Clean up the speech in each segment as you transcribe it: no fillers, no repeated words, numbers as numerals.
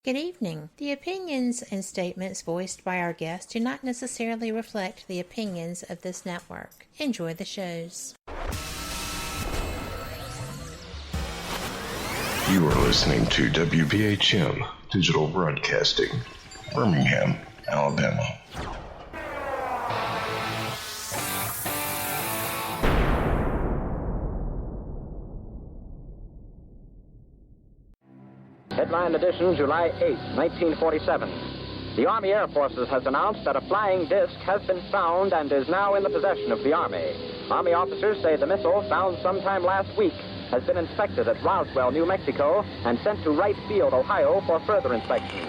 Good evening. The opinions and statements voiced by our guests do not necessarily reflect the opinions of this network. Enjoy the shows. You are listening to WBHM Digital Broadcasting, Birmingham, Alabama. Headline edition, July 8, 1947. The Army Air Forces has announced that a flying disc has been found and is now in the possession of the Army. Army officers say the missile, found sometime last week, has been inspected at Roswell, New Mexico, and sent to Wright Field, Ohio, for further inspection.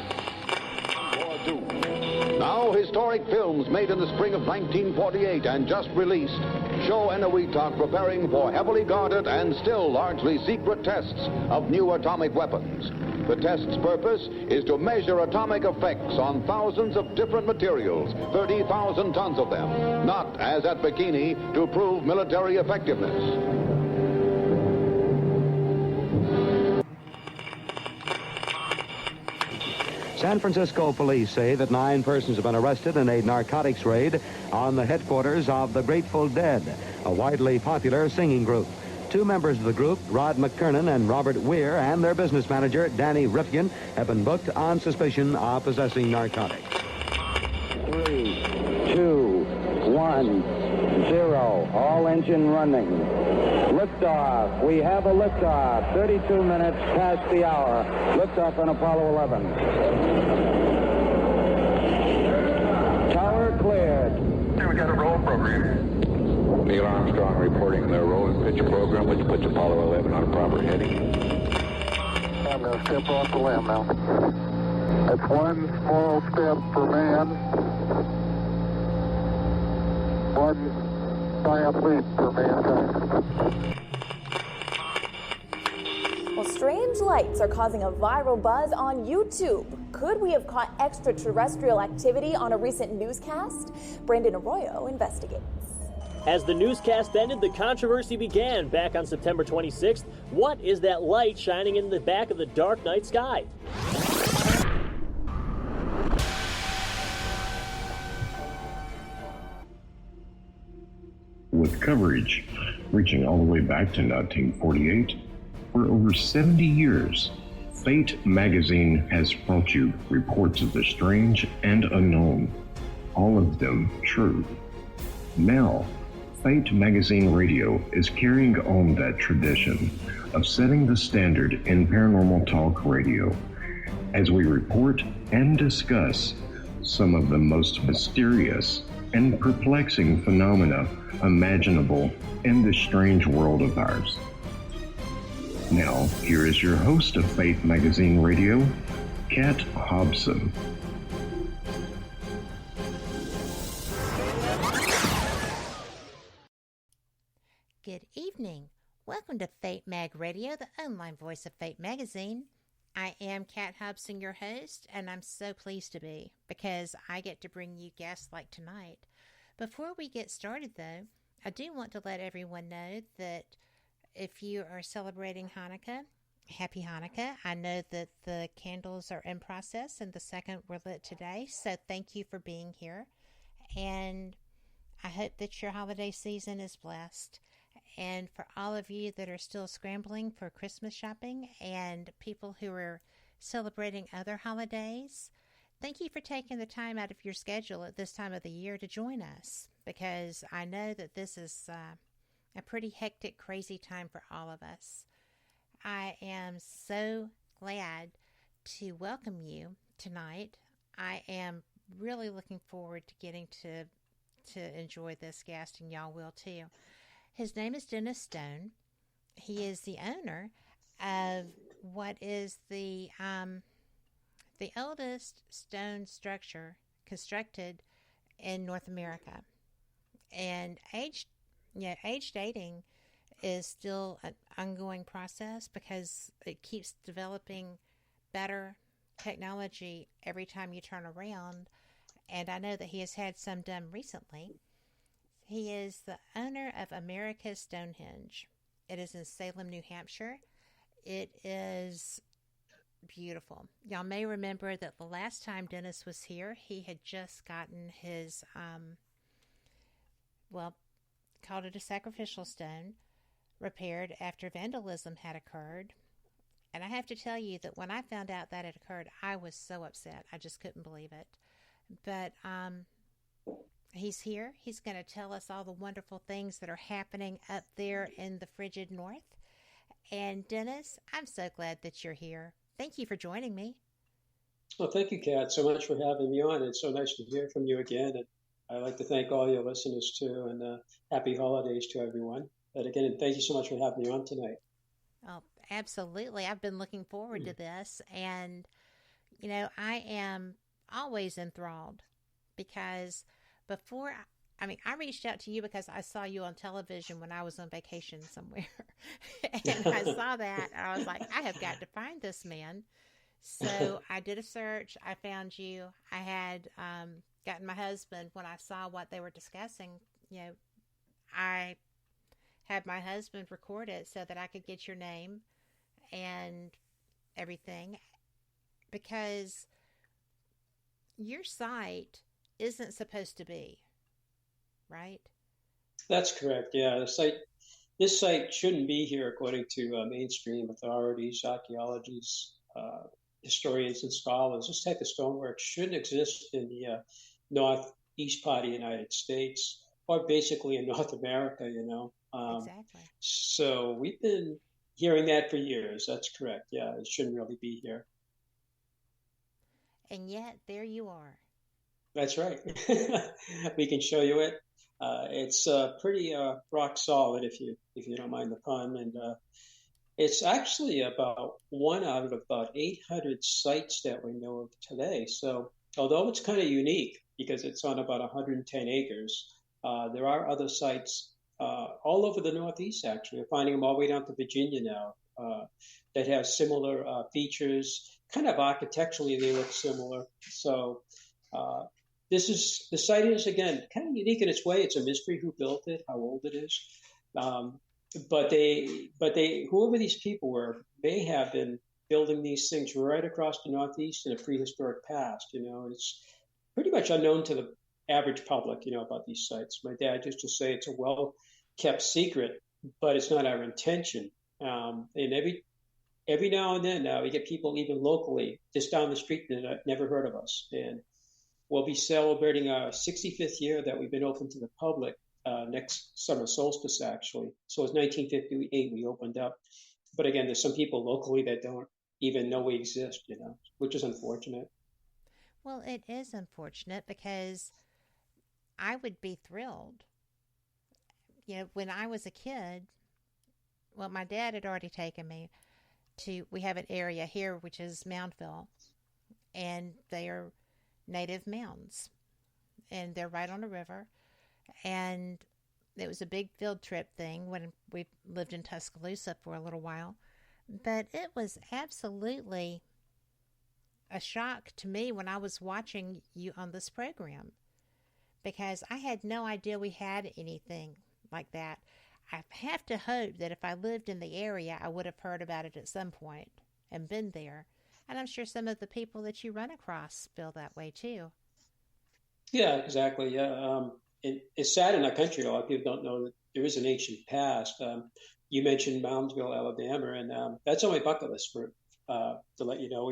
Now, historic films made in the spring of 1948 and just released show Eniwetok preparing for heavily guarded and still largely secret tests of new atomic weapons. The test's purpose is to measure atomic effects on thousands of different materials, 30,000 tons of them, not, as at Bikini, to prove military effectiveness. San Francisco police say that 9 persons have been arrested in a narcotics raid on the headquarters of the Grateful Dead, a widely popular singing group. 2 members of the group, Rod McKernan and Robert Weir, and their business manager, Danny Rifkin, have been booked on suspicion of possessing narcotics. 3, 2, 1, 0. All engine running. Liftoff. We have a liftoff. 32 minutes past the hour. Liftoff on Apollo 11. Tower cleared. Okay, we got a roll program. Neil Armstrong reporting the roll and pitch program, which puts Apollo 11 on a proper heading. I'm going to step off the limb now. That's one small step for man, one giant leap for mankind. Well, strange lights are causing a viral buzz on YouTube. Could we have caught extraterrestrial activity on a recent newscast? Brandon Arroyo investigates. As the newscast ended, the controversy began back on September 26th. What is that light shining in the back of the dark night sky? With coverage reaching all the way back to 1948, for over 70 years, Fate magazine has brought you reports of the strange and unknown, all of them true. Now, Fate Magazine Radio is carrying on that tradition of setting the standard in paranormal talk radio as we report and discuss some of the most mysterious and perplexing phenomena imaginable in this strange world of ours. Now, here is your host of Fate Magazine Radio, Kat Hobson. Good evening. Welcome to Fate Mag Radio, the online voice of Fate Magazine. I am Kat Hobson, your host, and I'm so pleased to be because I get to bring you guests like tonight. Before we get started, though, I do want to let everyone know that if you are celebrating Hanukkah, happy Hanukkah. I know that the candles are in process and the second were lit today, so thank you for being here. And I hope that your holiday season is blessed. And for all of you that are still scrambling for Christmas shopping and people who are celebrating other holidays, thank you for taking the time out of your schedule at this time of the year to join us, because I know that this is a pretty hectic, crazy time for all of us. I am so glad to welcome you tonight. I am really looking forward to getting to enjoy this guest, and y'all will too. His name is Dennis Stone. He is the owner of what is the oldest stone structure constructed in North America. And age dating is still an ongoing process because it keeps developing better technology every time you turn around. And I know that he has had some done recently. He is the owner of America's Stonehenge. It is in Salem, New Hampshire. It is beautiful. Y'all may remember that the last time Dennis was here, he had just gotten his, called it a sacrificial stone, repaired after vandalism had occurred. And I have to tell you that when I found out that had occurred, I was so upset. I just couldn't believe it. But he's here. He's going to tell us all the wonderful things that are happening up there in the frigid north. And Dennis, I'm so glad that you're here. Thank you for joining me. Well, thank you, Kat, so much for having me on. It's so nice to hear from you again. And I'd like to thank all your listeners, too, and happy holidays to everyone. But again, thank you so much for having me on tonight. Oh, absolutely. I've been looking forward to this. And, I am always enthralled because I reached out to you because I saw you on television when I was on vacation somewhere. And I saw that, and I was like, I have got to find this man. So I did a search. I found you. I had gotten my husband when I saw what they were discussing. I had my husband record it so that I could get your name and everything, because your site isn't supposed to be, right? That's correct. Yeah, this site shouldn't be here, according to mainstream authorities, archaeologists, historians, and scholars. This type of stonework shouldn't exist in the northeast part of the United States, or basically in North America. Exactly. So we've been hearing that for years. That's correct. Yeah, it shouldn't really be here. And yet, there you are. That's right. We can show you it. It's pretty rock solid, if you don't mind the pun, and it's actually about one out of about 800 sites that we know of today. So, although it's kind of unique because it's on about 110 acres, there are other sites all over the Northeast. Actually, we're finding them all the way down to Virginia now that have similar features. Kind of architecturally, they look similar. So. The site is, again, kind of unique in its way. It's a mystery who built it, how old it is. But whoever these people were, may have been building these things right across the Northeast in a prehistoric past. It's pretty much unknown to the average public, about these sites. My dad used to say it's a well-kept secret, but it's not our intention. And every now and then, we get people even locally just down the street that have never heard of us. And we'll be celebrating our 65th year that we've been open to the public next summer solstice, actually. So it's 1958 we opened up. But again, there's some people locally that don't even know we exist, which is unfortunate. Well, it is unfortunate because I would be thrilled. When I was a kid, my dad had already taken me we have an area here which is Moundville, and they are native mounds, and they're right on a river. And it was a big field trip thing when we lived in Tuscaloosa for a little while, but it was absolutely a shock to me when I was watching you on this program, because I had no idea we had anything like that. I have to hope that if I lived in the area, I would have heard about it at some point and been there. And I'm sure some of the people that you run across feel that way too. Yeah, exactly. Yeah, it's sad in our country. A lot of people don't know that there is an ancient past. You mentioned Moundsville, Alabama, and that's on my bucket list to let you know.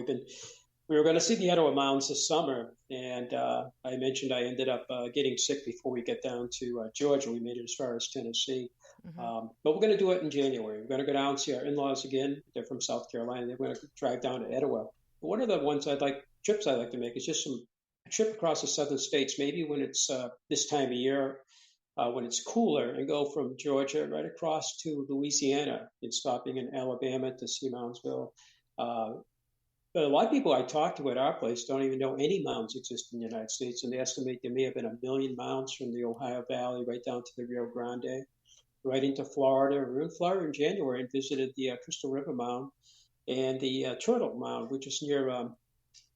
We were going to see the Etowah Mounds this summer, and I mentioned I ended up getting sick before we get down to Georgia. We made it as far as Tennessee. Mm-hmm. But we're going to do it in January. We're going to go down and see our in-laws again. They're from South Carolina. They're going to drive down to Etowah. But one of the trips I like to make is just a trip across the southern states, maybe when it's this time of year, when it's cooler, and go from Georgia right across to Louisiana and stopping in Alabama to see Moundsville. But a lot of people I talk to at our place don't even know any mounds exist in the United States, and they estimate there may have been 1 million mounds from the Ohio Valley right down to the Rio Grande, right into Florida. We were in Florida in January and visited the Crystal River Mound and the Turtle Mound, which is near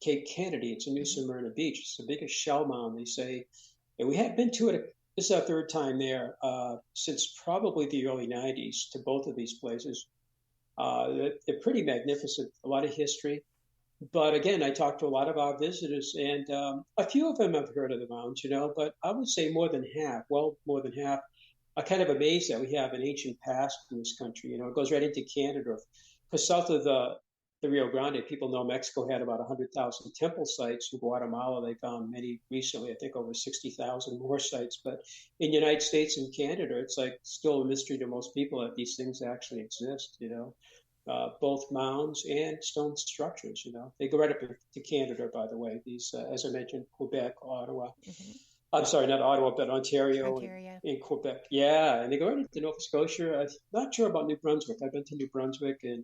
Cape Kennedy. It's in New Smyrna Beach. It's the biggest shell mound, they say. And we have been to it. This is our third time there since probably the early 90s to both of these places. They're pretty magnificent, a lot of history. But again, I talked to a lot of our visitors, and a few of them have heard of the mounds, but I would say more than half, well, more than half, are kind of amazed that we have an ancient past in this country. It goes right into Canada. Because south of the Rio Grande, people know Mexico had about 100,000 temple sites. In Guatemala, they found many recently, I think over 60,000 more sites. But in the United States and Canada, it's like still a mystery to most people that these things actually exist, both mounds and stone structures, They go right up to Canada, by the way. These, as I mentioned, Quebec, Ottawa. Mm-hmm. I'm sorry, not Ottawa, but Ontario. And Quebec. Yeah, and they go right into Nova Scotia. I'm not sure about New Brunswick. I've been to New Brunswick and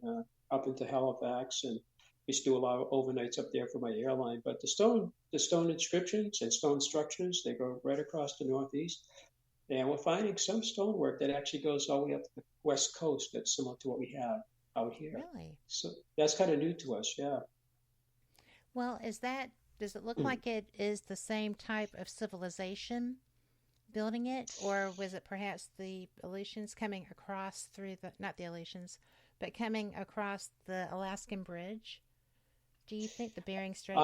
up into Halifax, and used to do a lot of overnights up there for my airline. But the stone inscriptions and stone structures, they go right across the Northeast. And we're finding some stonework that actually goes all the way up to the West Coast that's similar to what we have out here. Really? So that's kind of new to us, yeah. Well, does it look like it is the same type of civilization building it, or was it perhaps the Aleutians coming across not the Aleutians, but coming across the Alaskan Bridge? Do you think the Bering Strait?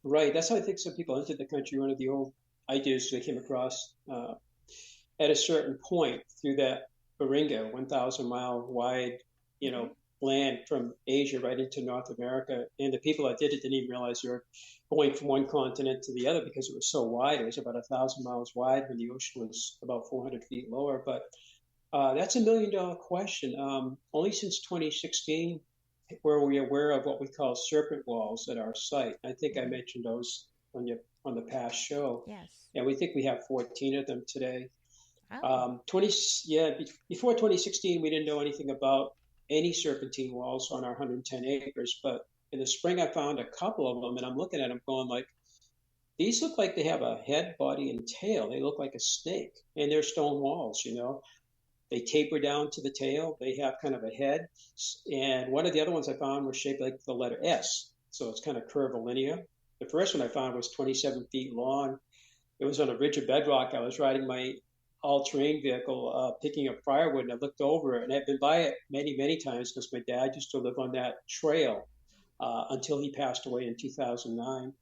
Right. That's how I think some people entered the country. One of the old ideas they came across at a certain point through that Beringa, 1,000-mile wide, land from Asia right into North America. And the people that did it didn't even realize they were going from one continent to the other because it was so wide. It was about 1,000 miles wide when the ocean was about 400 feet lower. But that's $1 million question. Only since 2016 were we aware of what we call serpent walls at our site. I think I mentioned those on the past show. Yes. And we think we have 14 of them today. Oh. Before 2016, we didn't know anything about any serpentine walls on our 110 acres. But in the spring, I found a couple of them, and I'm looking at them going like, these look like they have a head, body, and tail. They look like a snake, and they're stone walls, They taper down to the tail. They have kind of a head. And one of the other ones I found was shaped like the letter S. So it's kind of curvilinear. The first one I found was 27 feet long. It was on a ridge of bedrock. I was riding my all-terrain vehicle, picking up firewood, and I looked over it, and I've been by it many, many times because my dad used to live on that trail until he passed away in 2009.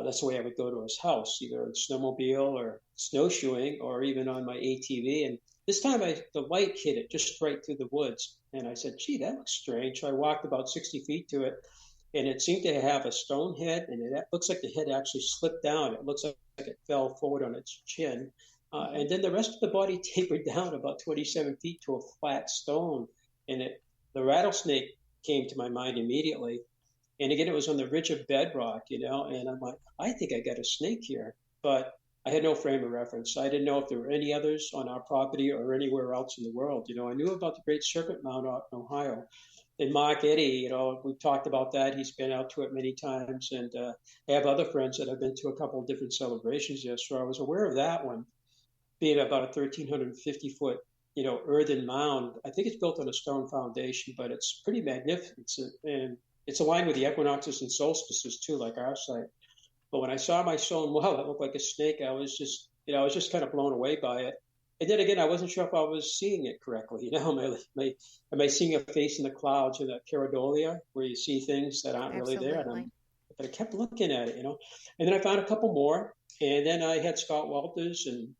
That's the way I would go to his house, either in snowmobile or snowshoeing or even on my ATV. And this time the light hit it just right through the woods. And I said, gee, that looks strange. So I walked about 60 feet to it, and it seemed to have a stone head, and it looks like the head actually slipped down. It looks like it fell forward on its chin. And then the rest of the body tapered down about 27 feet to a flat stone. And the rattlesnake came to my mind immediately. And again, it was on the ridge of bedrock, and I'm like, I think I got a snake here. But I had no frame of reference. I didn't know if there were any others on our property or anywhere else in the world. I knew about the Great Serpent Mound out in Ohio. And Mark Eddy, we've talked about that. He's been out to it many times. And I have other friends that have been to a couple of different celebrations there. So I was aware of that one, being about a 1,350-foot, earthen mound. I think it's built on a stone foundation, but it's pretty magnificent. And it's aligned with the equinoxes and solstices, too, like our site. But when I saw my stone wall that looked like a snake, I was just kind of blown away by it. And then again, I wasn't sure if I was seeing it correctly. Am I seeing a face in the clouds, or that pareidolia, where you see things that aren't Absolutely. really there? But I kept looking at it, And then I found a couple more. And then I had Scott Walters and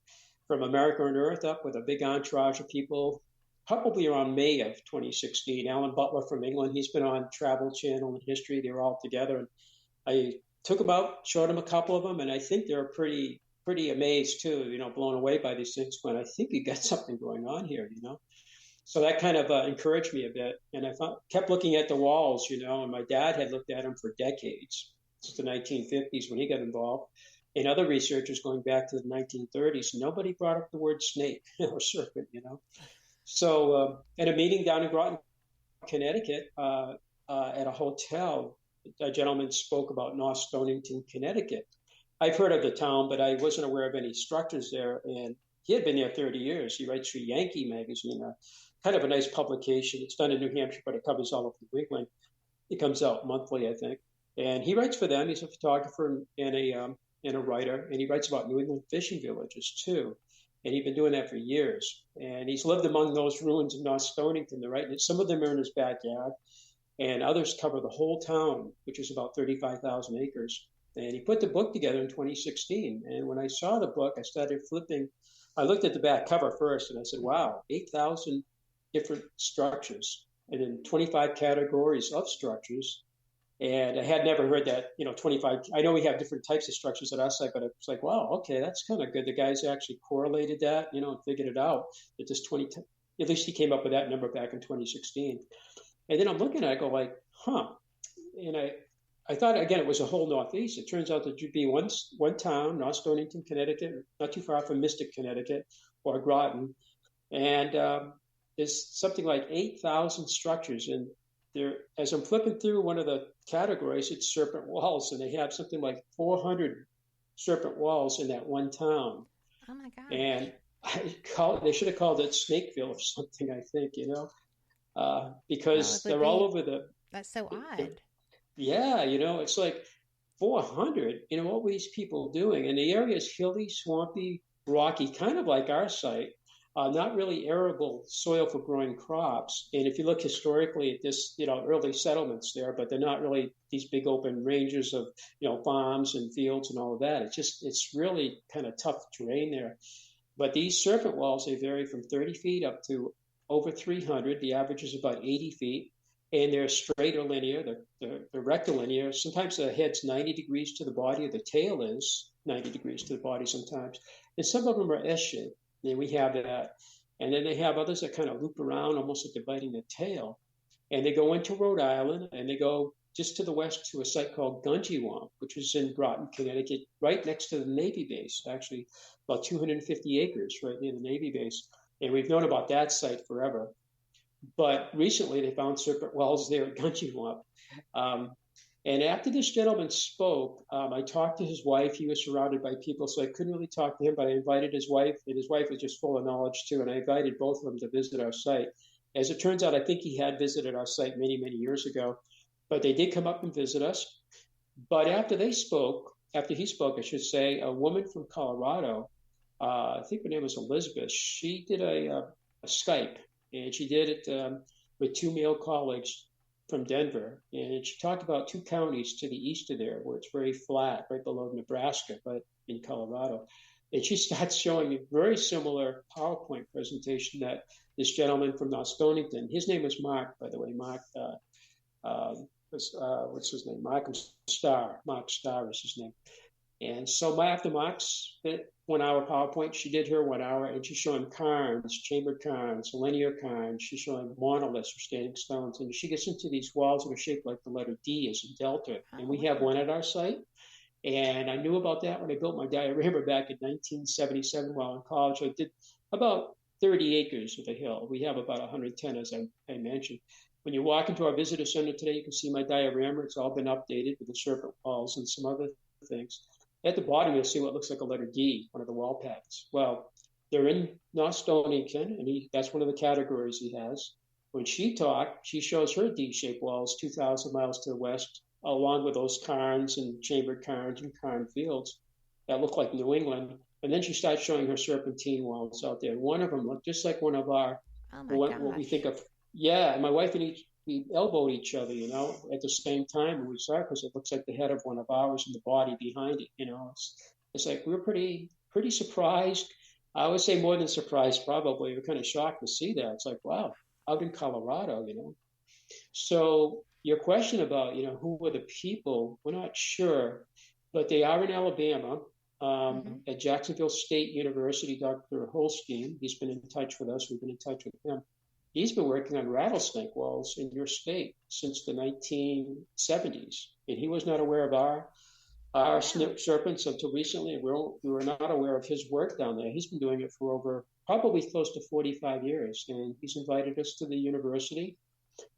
from America on Earth up with a big entourage of people, probably around May of 2016. Alan Butler from England, he's been on Travel Channel and History. They were all together. And I showed them a couple of them, and I think they're pretty amazed too, blown away by these things. But I think we got something going on here, So that kind of encouraged me a bit. And I kept looking at the walls, and my dad had looked at them for decades, since the 1950s when he got involved. And other researchers going back to the 1930s, nobody brought up the word snake or serpent, So at a meeting down in Groton, Connecticut, at a hotel, a gentleman spoke about North Stonington, Connecticut. I've heard of the town, but I wasn't aware of any structures there. And he had been there 30 years. He writes for Yankee magazine, kind of a nice publication. It's done in New Hampshire, but it covers all of New England. It comes out monthly, I think. And he writes for them. He's a photographer and a writer, and he writes about New England fishing villages too. And he's been doing that for years. And he's lived among those ruins of North Stonington, right? And some of them are in his backyard. and others cover the whole town, which is about 35,000 acres. And he put the book together in 2016. And when I saw the book, I started flipping. I looked at the back cover first, and I said, wow, 8,000 different structures, and in 25 categories of structures. And I had never heard that, 25. I know we have different types of structures at our site, but it's like, wow, okay, that's kind of good. The guys actually correlated that, and figured it out. That this 20, at least he came up with that number back in 2016. And then I'm looking at it, I go like, huh. And I thought, again, it was a whole Northeast. It turns out that you'd be one town, North Stonington, Connecticut, not too far from Mystic, Connecticut, or Groton. And there's something like 8,000 structures. And there, as I'm flipping through one of the categories, it's serpent walls. And they have something like 400 serpent walls in that one town. Oh, my God. And they should have called it Snakeville or something, I think, because they're all over the... That's so odd. Yeah, it's like 400. What were these people doing? And the area is hilly, swampy, rocky, kind of like our site. Not really arable soil for growing crops. And if you look historically at this, early settlements there, but they're not really these big open ranges of, farms and fields and all of that. It's really kind of tough terrain there. But these serpent walls, they vary from 30 feet up to over 300. The average is about 80 feet. And they're straight or linear, they're rectilinear. Sometimes the head's 90 degrees to the body, or the tail is 90 degrees to the body sometimes. And some of them are S-shaped, and we have that. And then they have others that kind of loop around, almost like they're biting the tail. And they go into Rhode Island, and they go just to the west to a site called Gunjiwamp, which is in Groton, Connecticut, right next to the Navy base, actually about 250 acres right near the Navy base. And we've known about that site forever. But recently they found serpent wells there at Gunjiwamp. And after this gentleman spoke, I talked to his wife. He was surrounded by people, so I couldn't really talk to him, but I invited his wife, and his wife was just full of knowledge too. And I invited both of them to visit our site. As it turns out, I think he had visited our site many, many years ago, but they did come up and visit us. But after he spoke, I should say, a woman from Colorado, I think her name was Elizabeth, she did a Skype. And she did it with two male colleagues from Denver. And she talked about two counties to the east of there where it's very flat, right below Nebraska, but in Colorado. And she starts showing a very similar PowerPoint presentation that this gentleman from North Stonington, his name was Mark, by the way, Mark, what's his name? Mark Starr is his name. And so after Mark's 1 hour PowerPoint, she did her 1 hour, and she's showing cairns, chambered cairns, linear cairns. She's showing monoliths or standing stones. And she gets into these walls that are shaped like the letter D as in Delta. And we have one at our site. And I knew about that when I built my diorama back in 1977 while in college. I did about 30 acres of a hill. We have about 110, as I mentioned. When you walk into our visitor center today, you can see my diorama. It's all been updated with the serpent walls and some other things. At the bottom, you'll see what looks like a letter D, one of the wall patterns. Well, they're in North Stonington, and that's one of the categories he has. When she talked, she shows her D-shaped walls 2,000 miles to the west, along with those cairns and chambered cairns and cairn fields that look like New England. And then she starts showing her serpentine walls out there. One of them looked just like one of our, what we think of. Yeah, and my wife and we elbowed each other, at the same time. And we saw it because it looks like the head of one of ours and the body behind it, It's like we're pretty surprised. I would say more than surprised, probably. We're kind of shocked to see that. It's like, wow, out in Colorado, So your question about, who were the people, we're not sure, but they are in Alabama. At Jacksonville State University, Dr. Holstein, he's been in touch with us. We've been in touch with him. He's been working on rattlesnake walls in your state since the 1970s, and he was not aware of our serpents until recently. We were not aware of his work down there. He's been doing it for over probably close to 45 years, and he's invited us to the university,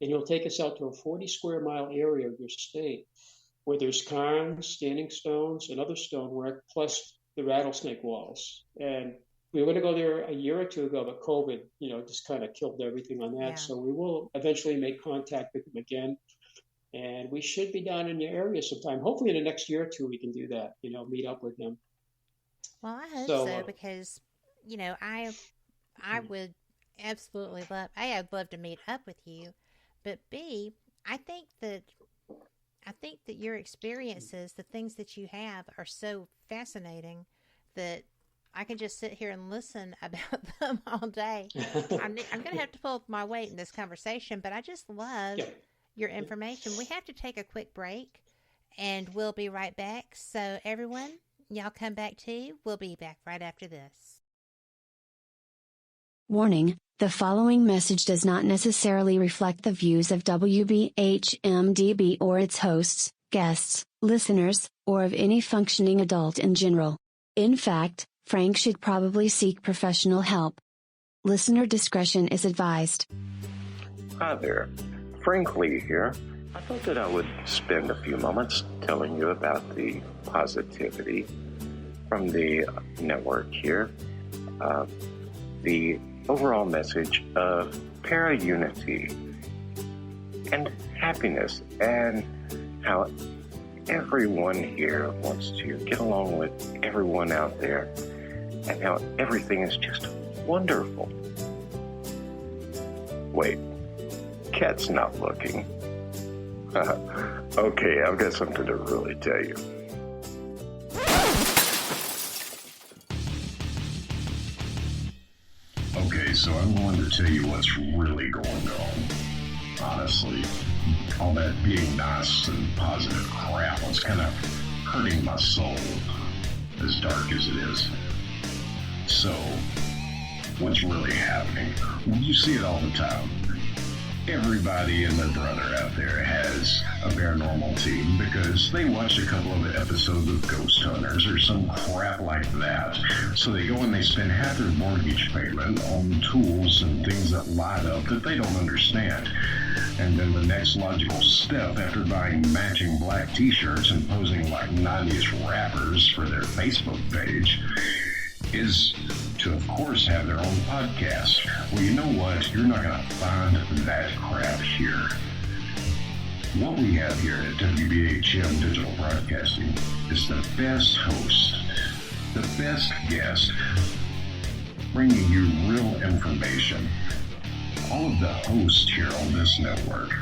and he'll take us out to a 40 square mile area of your state where there's cairns, standing stones, and other stonework, plus the rattlesnake walls. And we were going to go there a year or two ago, but COVID, just kind of killed everything on that. Yeah. So we will eventually make contact with him again. And we should be down in your area sometime. Hopefully in the next year or two, we can do that, meet up with him. Well, I hope so because, I would absolutely love, A, I'd love to meet up with you. But B, I think that your experiences, the things that you have, are so fascinating that I can just sit here and listen about them all day. I'm going to have to pull my weight in this conversation, but I just love your information. We have to take a quick break, and we'll be right back. So everyone, y'all come back too. We'll be back right after this. Warning, the following message does not necessarily reflect the views of WBHM-DB or its hosts, guests, listeners, or of any functioning adult in general. In fact, Frank should probably seek professional help. Listener discretion is advised. Hi there, Frank Lee here. I thought that I would spend a few moments telling you about the positivity from the network here. The overall message of para-unity and happiness, and how everyone here wants to get along with everyone out there, and how everything is just wonderful. Wait, Cat's not looking. Okay, I've got something to really tell you. Okay, so I'm going to tell you what's really going on. Honestly, all that being nice and positive crap was kind of hurting my soul, as dark as it is. So, what's really happening? You see it all the time. Everybody and their brother out there has a paranormal team because they watch a couple of episodes of Ghost Hunters or some crap like that. So they go and they spend half their mortgage payment on tools and things that light up that they don't understand. And then the next logical step, after buying matching black t-shirts and posing like 90s rappers for their Facebook page, is to, of course, have their own podcast. Well, you know what? You're not going to find that crap here. What we have here at WBHM Digital Broadcasting is the best host, the best guest, bringing you real information. All of the hosts here on this network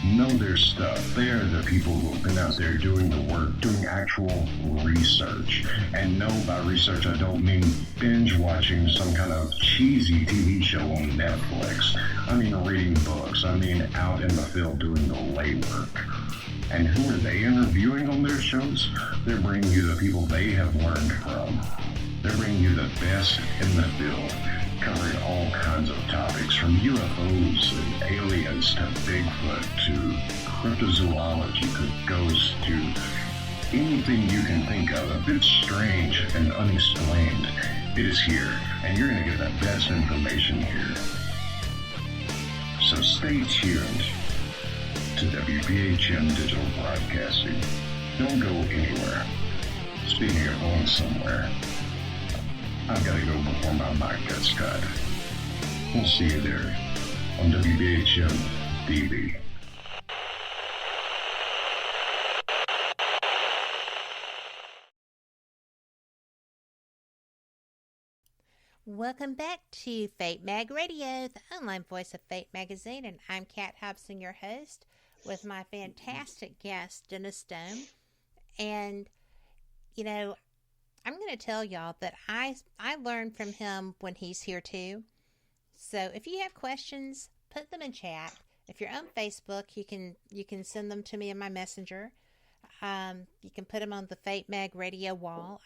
know their stuff. They are the people who have been out there doing the work, doing actual research. And no, by research, I don't mean binge watching some kind of cheesy TV show on Netflix. I mean reading books. I mean out in the field doing the legwork. And who are they interviewing on their shows? They're bringing you the people they have learned from. They're bringing you the best in the field, covering all kinds of topics from UFOs and aliens to Bigfoot to cryptozoology to ghosts to anything you can think of. A bit strange and unexplained. It is here, and you're going to get the best information here. So stay tuned to WBHM Digital Broadcasting. Don't go anywhere. Speaking of going somewhere, I've got to go before my mic gets cut. We'll see you there on WBHM-DB. Welcome back to Fate Mag Radio, the online voice of Fate Magazine, and I'm Kat Hobson, your host, with my fantastic guest, Dennis Stone. And, you know, I'm going to tell y'all that I learn from him when he's here too. So if you have questions, put them in chat. If you're on Facebook, you can send them to me in my messenger. You can put them on the Fate Mag Radio wall.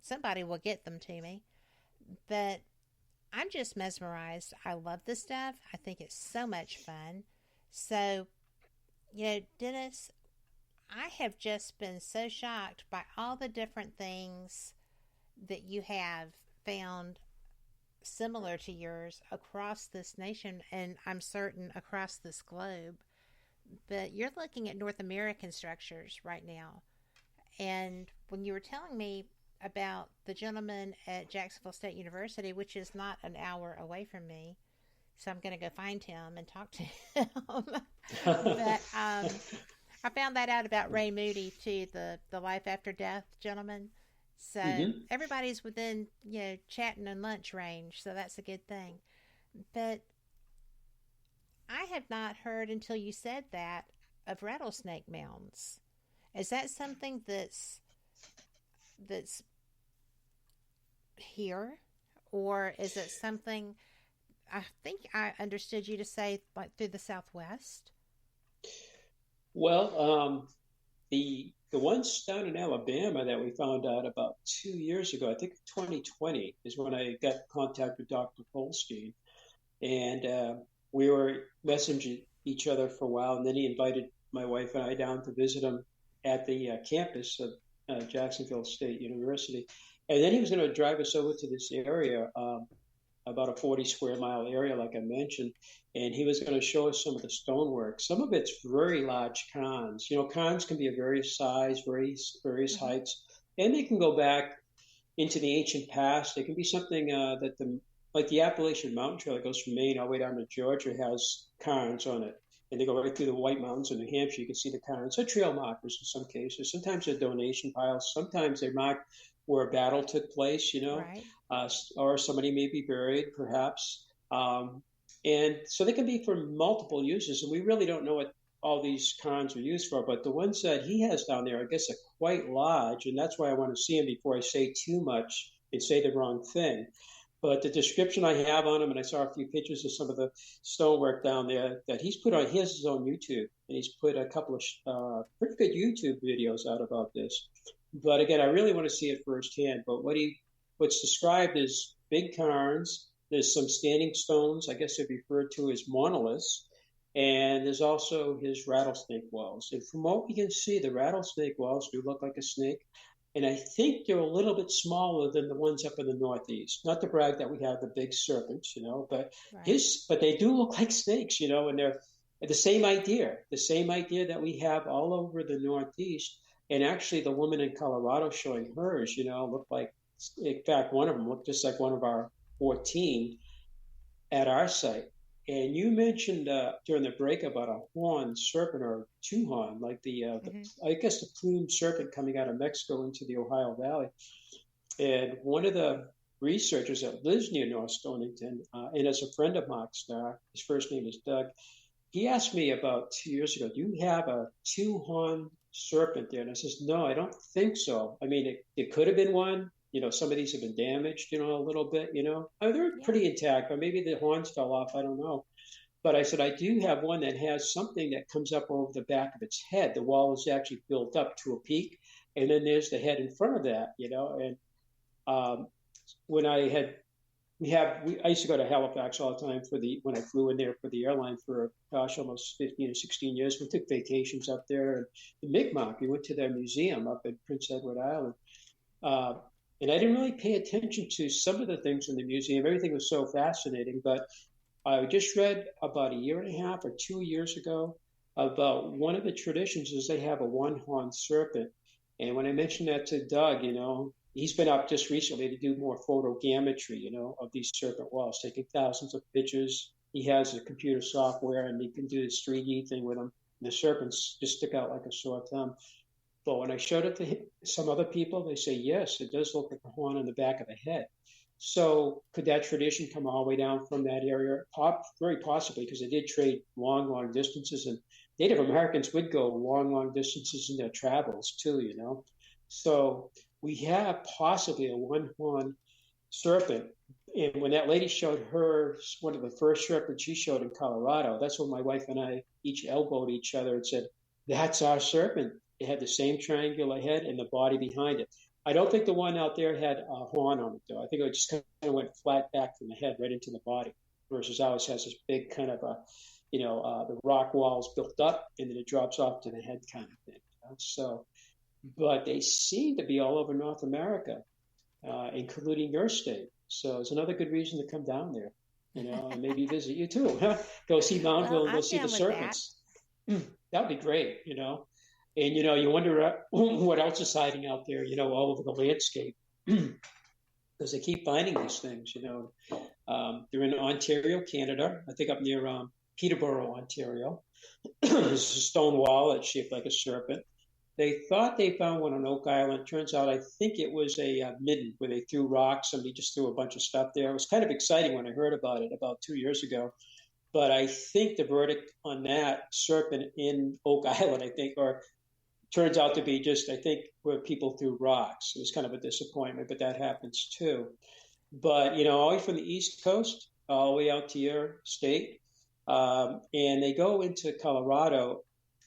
Somebody will get them to me. But I'm just mesmerized. I love this stuff. I think it's so much fun. So, you know, Dennis, I have just been so shocked by all the different things that you have found similar to yours across this nation, and I'm certain across this globe. But you're looking at North American structures right now. And when you were telling me about the gentleman at Jacksonville State University, which is not an hour away from me, so I'm going to go find him and talk to him. But I found that out about Ray Moody too, the life after death gentleman. So everybody's within, chatting and lunch range, so that's a good thing. But I have not heard until you said that of rattlesnake mounds. Is that something that's here, or is it something? I think I understood you to say like through the Southwest. Well, the ones down in Alabama that we found out about 2 years ago, I think 2020 is when I got in contact with Dr. Polstein, and we were messaging each other for a while, and then he invited my wife and I down to visit him at the campus of Jacksonville State University, and then he was going to drive us over to this area. About a 40 square mile area, like I mentioned, and he was going to show us some of the stonework. Some of it's very large cons. Cons can be of various size, various heights, and they can go back into the ancient past. It can be something like the Appalachian Mountain Trail that goes from Maine all the way down to Georgia has cairns on it. And they go right through the White Mountains in New Hampshire. You can see the cairns. They're trail markers in some cases. Sometimes they're donation piles. Sometimes they mark where a battle took place, Right. Or somebody may be buried, perhaps. And so they can be for multiple uses. And we really don't know what all these cairns are used for. But the ones that he has down there, I guess, are quite large. And that's why I want to see them before I say too much and say the wrong thing. But the description I have on him, and I saw a few pictures of some of the stonework down there that he's put on his own YouTube, and he's put a couple of pretty good YouTube videos out about this. But again, I really want to see it firsthand. But what's described as big cairns. There's some standing stones, I guess they're referred to as monoliths, and there's also his rattlesnake walls. And from what we can see, the rattlesnake walls do look like a snake. And I think they're a little bit smaller than the ones up in the Northeast. Not to brag that we have the big serpents, but Right. but they do look like snakes, and they're the same idea that we have all over the Northeast. And actually, the woman in Colorado showing hers, looked like, in fact, one of them looked just like one of our 14 at our site. And you mentioned during the break about a horned serpent or two horn, like I guess the plumed serpent coming out of Mexico into the Ohio Valley. And one of the researchers that lives near North Stonington, and is a friend of Mark's now, his first name is Doug, he asked me about 2 years ago, do you have a two-horned serpent there? And I says, no, I don't think so. I mean, it could have been one. Some of these have been damaged, a little bit, they're pretty intact, but maybe the horns fell off. I don't know. But I said, I do have one that has something that comes up over the back of its head. The wall is actually built up to a peak. And then there's the head in front of that, And when I used to go to Halifax all the time when I flew in there for the airline for, almost 15 or 16 years. We took vacations up there. And the Mi'kmaq, we went to their museum up at Prince Edward Island. And I didn't really pay attention to some of the things in the museum. Everything was so fascinating. But I just read about a year and a half or 2 years ago about one of the traditions is they have a one-horned serpent. And when I mentioned that to Doug, he's been up just recently to do more photogrammetry, of these serpent walls, taking thousands of pictures. He has a computer software and he can do this 3D thing with them. The serpents just stick out like a sore thumb. But when I showed it to some other people, they say, yes, it does look like a horn on the back of the head. So could that tradition come all the way down from that area? Very possibly, because they did trade long, long distances. And Native Americans would go long, long distances in their travels too, So we have possibly a one-horn serpent. And when that lady showed her one of the first serpents she showed in Colorado, that's when my wife and I each elbowed each other and said, that's our serpent. It had the same triangular head and the body behind it. I don't think the one out there had a horn on it, though. I think it just kind of went flat back from the head right into the body, versus ours has this big kind of the rock walls built up and then it drops off to the head kind of thing. So, but they seem to be all over North America, including your state. So it's another good reason to come down there, and maybe visit you too. Go see Mountville and go see the serpents. That'd be great, And, you wonder what else is hiding out there, all over the landscape. Because they keep finding these things, They're in Ontario, Canada, I think up near Peterborough, Ontario. There's a stone wall that's shaped like a serpent. They thought they found one on Oak Island. Turns out I think it was a midden where they threw rocks. Somebody just threw a bunch of stuff there. It was kind of exciting when I heard about it about 2 years ago. But I think the verdict on that serpent in Oak Island, I think, or turns out to be just, I think, where people threw rocks. It was kind of a disappointment, but that happens too. But, all the way from the East Coast, all the way out to your state, and they go into Colorado.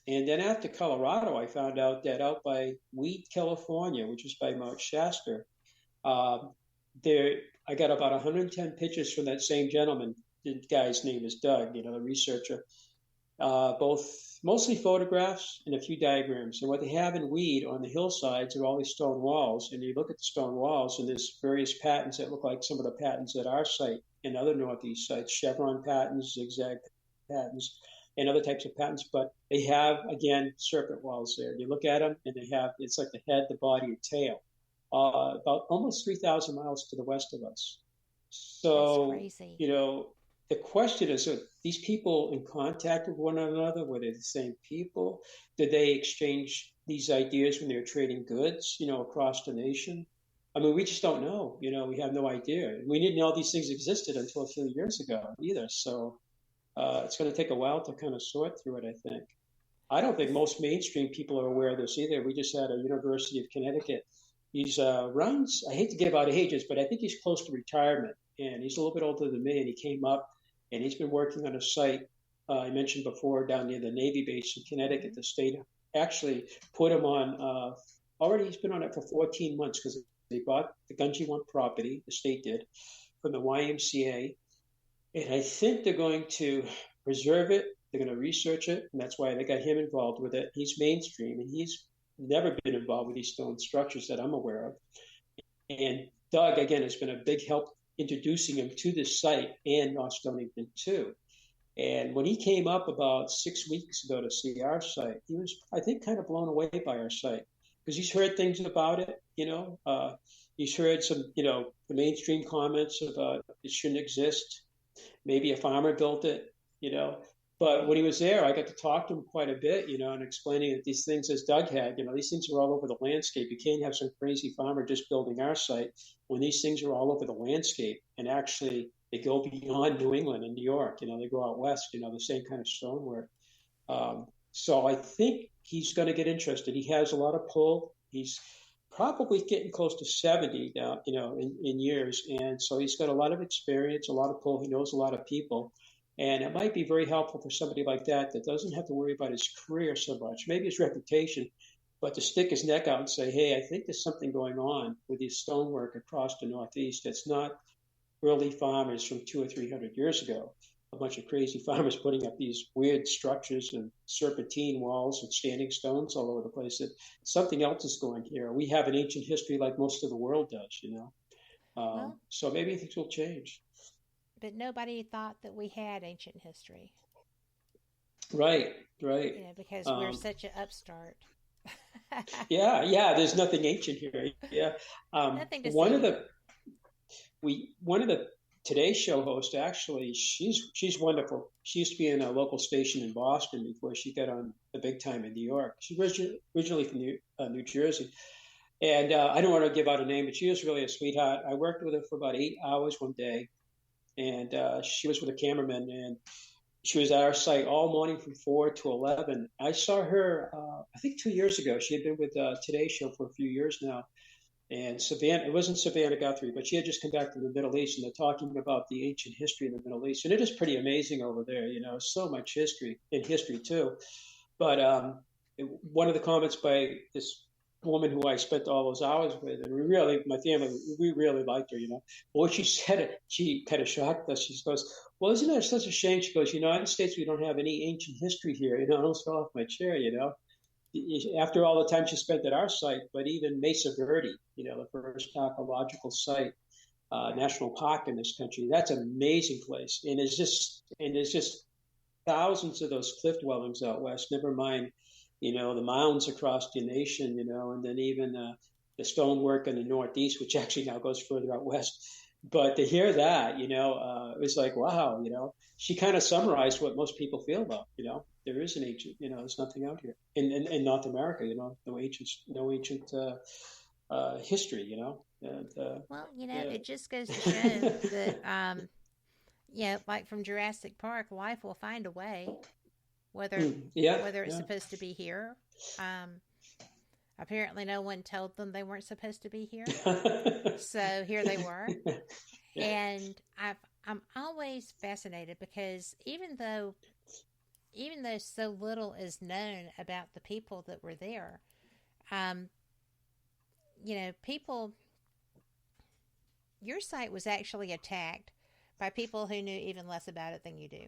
And then after Colorado, I found out that out by Weed, California, which is by Mount Shasta, I got about 110 pictures from that same gentleman. The guy's name is Doug, the researcher. Both mostly photographs and a few diagrams. And what they have in Weed on the hillsides are all these stone walls. And you look at the stone walls, and there's various patterns that look like some of the patterns at our site and other Northeast sites, chevron patterns, zigzag patterns, and other types of patterns. But they have, again, serpent walls there. You look at them, and it's like the head, the body, and tail, about almost 3,000 miles to the west of us. So, that's crazy. The question is, are these people in contact with one another? Were they the same people? Did they exchange these ideas when they were trading goods, across the nation? I mean, we just don't know. We have no idea. We didn't know these things existed until a few years ago either. So it's going to take a while to kind of sort through it, I think. I don't think most mainstream people are aware of this either. We just had a University of Connecticut. He's runs, I hate to give out ages, but I think he's close to retirement. And he's a little bit older than me, and he came up, and he's been working on a site I mentioned before down near the Navy base in Connecticut. The state actually put him on, already he's been on it for 14 months because they bought the Gunji 1 property, the state did, from the YMCA. And I think they're going to preserve it. They're going to research it, and that's why they got him involved with it. He's mainstream, and he's never been involved with these stone structures that I'm aware of. And Doug, again, has been a big help introducing him to this site and North Stonington too. And when he came up about 6 weeks ago to see our site, he was, I think, kind of blown away by our site because he's heard things about it. He's heard some, the mainstream comments about it shouldn't exist. Maybe a farmer built it, But when he was there, I got to talk to him quite a bit, and explaining that these things, as Doug had, these things are all over the landscape. You can't have some crazy farmer just building our site when these things are all over the landscape. And actually, they go beyond New England and New York. They go out west, the same kind of stonework. So I think he's going to get interested. He has a lot of pull. He's probably getting close to 70 now, in years. And so he's got a lot of experience, a lot of pull. He knows a lot of people. And it might be very helpful for somebody like that doesn't have to worry about his career so much, maybe his reputation, but to stick his neck out and say, hey, I think there's something going on with these stonework across the Northeast. It's not early farmers from 200 or 300 years ago, a bunch of crazy farmers putting up these weird structures and serpentine walls and standing stones all over the place. That something else is going here. We have an ancient history like most of the world does, so maybe things will change. But nobody thought that we had ancient history. Right. Because we're such an upstart. Yeah. There's nothing ancient here. Yeah. Nothing to one see. of the Today Show hosts, actually, she's wonderful. She used to be in a local station in Boston before she got on the big time in New York. She's originally from New Jersey. And I don't want to give out a name, but she was really a sweetheart. I worked with her for about 8 hours one day. And she was with a cameraman, and she was at our site all morning from 4 to 11. I saw her, I think 2 years ago. She had been with Today Show for a few years now. And it wasn't Savannah Guthrie, but she had just come back from the Middle East, and they're talking about the ancient history of the Middle East. And it is pretty amazing over there, so much history, and history too. But one of the comments by this woman who I spent all those hours with, and my family, we really liked her, But when she said it, she kind of shocked us. She goes, well, isn't that such a shame? She goes, United States, we don't have any ancient history here. I almost fell off my chair, After all the time she spent at our site, but even Mesa Verde, the first archaeological site, national park in this country, that's an amazing place. And there's just thousands of those cliff dwellings out west, never mind the mounds across the nation, and then even the stonework in the Northeast, which actually now goes further out west. But to hear that, it was like, wow, she kind of summarized what most people feel about, there is an ancient, there's nothing out here in North America, no ancient history, And, well, it just goes to show that Yeah, like from Jurassic Park, life will find a way, whether it's supposed to be here. Apparently, no one told them they weren't supposed to be here, so here they were. And I'm always fascinated because even though so little is known about the people that were there, people. Your site was actually attacked by people who knew even less about it than you do,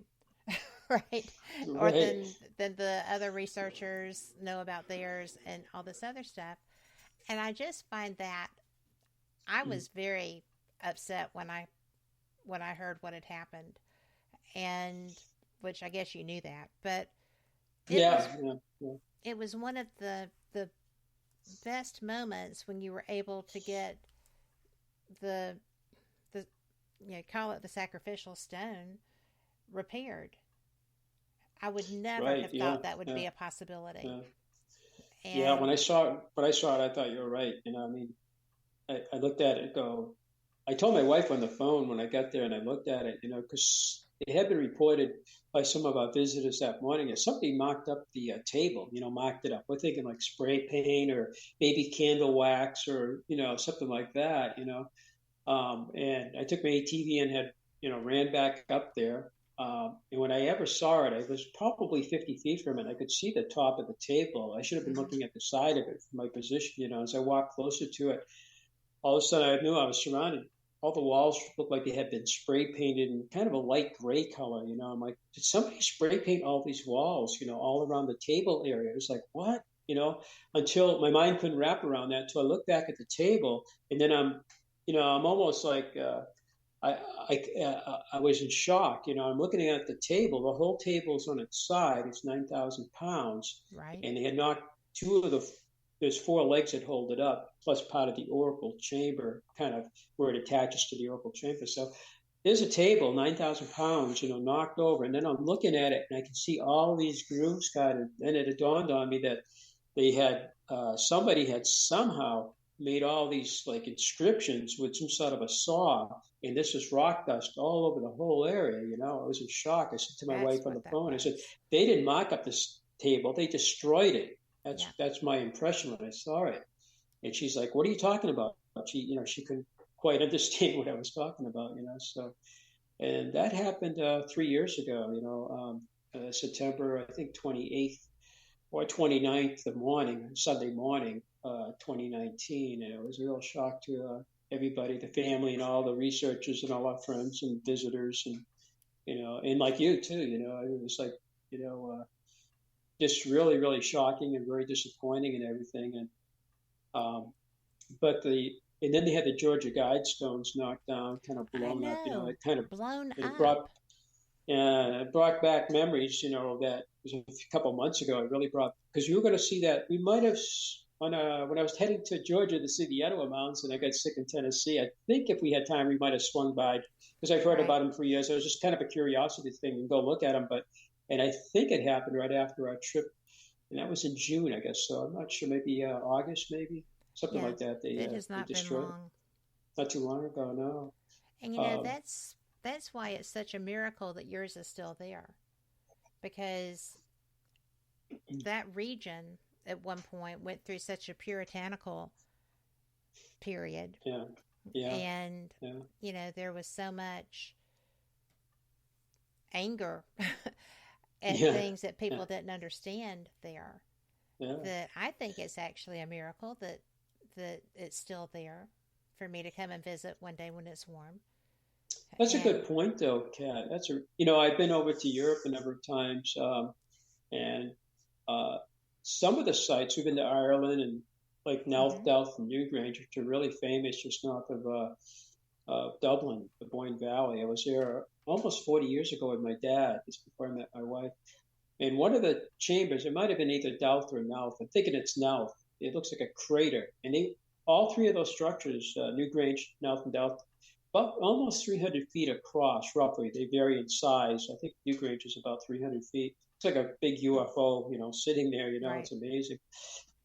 right? Or than the other researchers know about theirs and all this other stuff. And I just find that I was very upset when I heard what had happened, and which I guess you knew that, but it was one of the best moments when you were able to get the call it the sacrificial stone repaired. I would never have thought that would be a possibility. When I saw it, I thought you were right. I mean, I looked at it and go, I told my wife on the phone when I got there and I looked at it, because it had been reported by some of our visitors that morning that somebody marked up the table, marked it up. We're thinking like spray paint or maybe candle wax or, something like that, and I took my ATV and had, ran back up there. And when I ever saw it, I was probably 50 feet from it. I could see the top of the table. I should have been looking at the side of it from my position, as I walked closer to it. All of a sudden, I knew I was surrounded. All the walls looked like they had been spray painted in kind of a light gray color. I'm like, did somebody spray paint all these walls, all around the table area? It was like, what? Until my mind couldn't wrap around that. So I looked back at the table, and then I'm almost like I was in shock. I'm looking at the table. The whole table's on its side. It's 9,000 pounds, right? And they had knocked two of the. There's four legs that hold it up, plus part of the oracle chamber, kind of where it attaches to the oracle chamber. So there's a table, 9,000 pounds, knocked over. And then I'm looking at it, and I can see all these grooves cut. And then it dawned on me that they had somebody had somehow made all these like inscriptions with some sort of a saw, and this was rock dust all over the whole area. I was in shock. I said to my wife on the phone, I said, they didn't mark up this table, they destroyed it. That's my impression when I saw it. And she's like, what are you talking about? She couldn't quite understand what I was talking about, so. And that happened 3 years ago, September, I think 28th or 29th the morning, Sunday morning, 2019. And it was a real shock to everybody, the family and all the researchers and all our friends and visitors and, and like you too, it was like, just really, really shocking and very disappointing and everything. And, and then they had the Georgia Guidestones knocked down, kind of blown up, it kind of blown up. It brought back memories, that was a couple months ago. It really brought, because you were going to see that. We might have, when I was heading to Georgia to see the Etowah Mountains and I got sick in Tennessee, I think if we had time, we might have swung by, because I've heard about them for years. It was just kind of a curiosity thing and go look at them. And I think it happened right after our trip, and that was in June, I guess. So I'm not sure, maybe August, maybe something like that. It has not been long. Not too long ago, no. And that's why it's such a miracle that yours is still there, because that region at one point went through such a puritanical period. And there was so much anger and things that people didn't understand there. That I think it's actually a miracle that it's still there for me to come and visit one day when it's warm. That's a good point, though, Kat. I've been over to Europe a number of times, and some of the sites, we've been to Ireland and like Douth and Newgrange, which are really famous just north of Dublin, the Boyne Valley. I was there almost 40 years ago with my dad, just before I met my wife. And one of the chambers, it might have been either Douth or Knowth. I'm thinking it's Knowth. It looks like a crater. And all three of those structures, Newgrange, Knowth, and Douth, about almost 300 feet across, roughly. They vary in size. I think Newgrange is about 300 feet. It's like a big UFO, sitting there, It's amazing.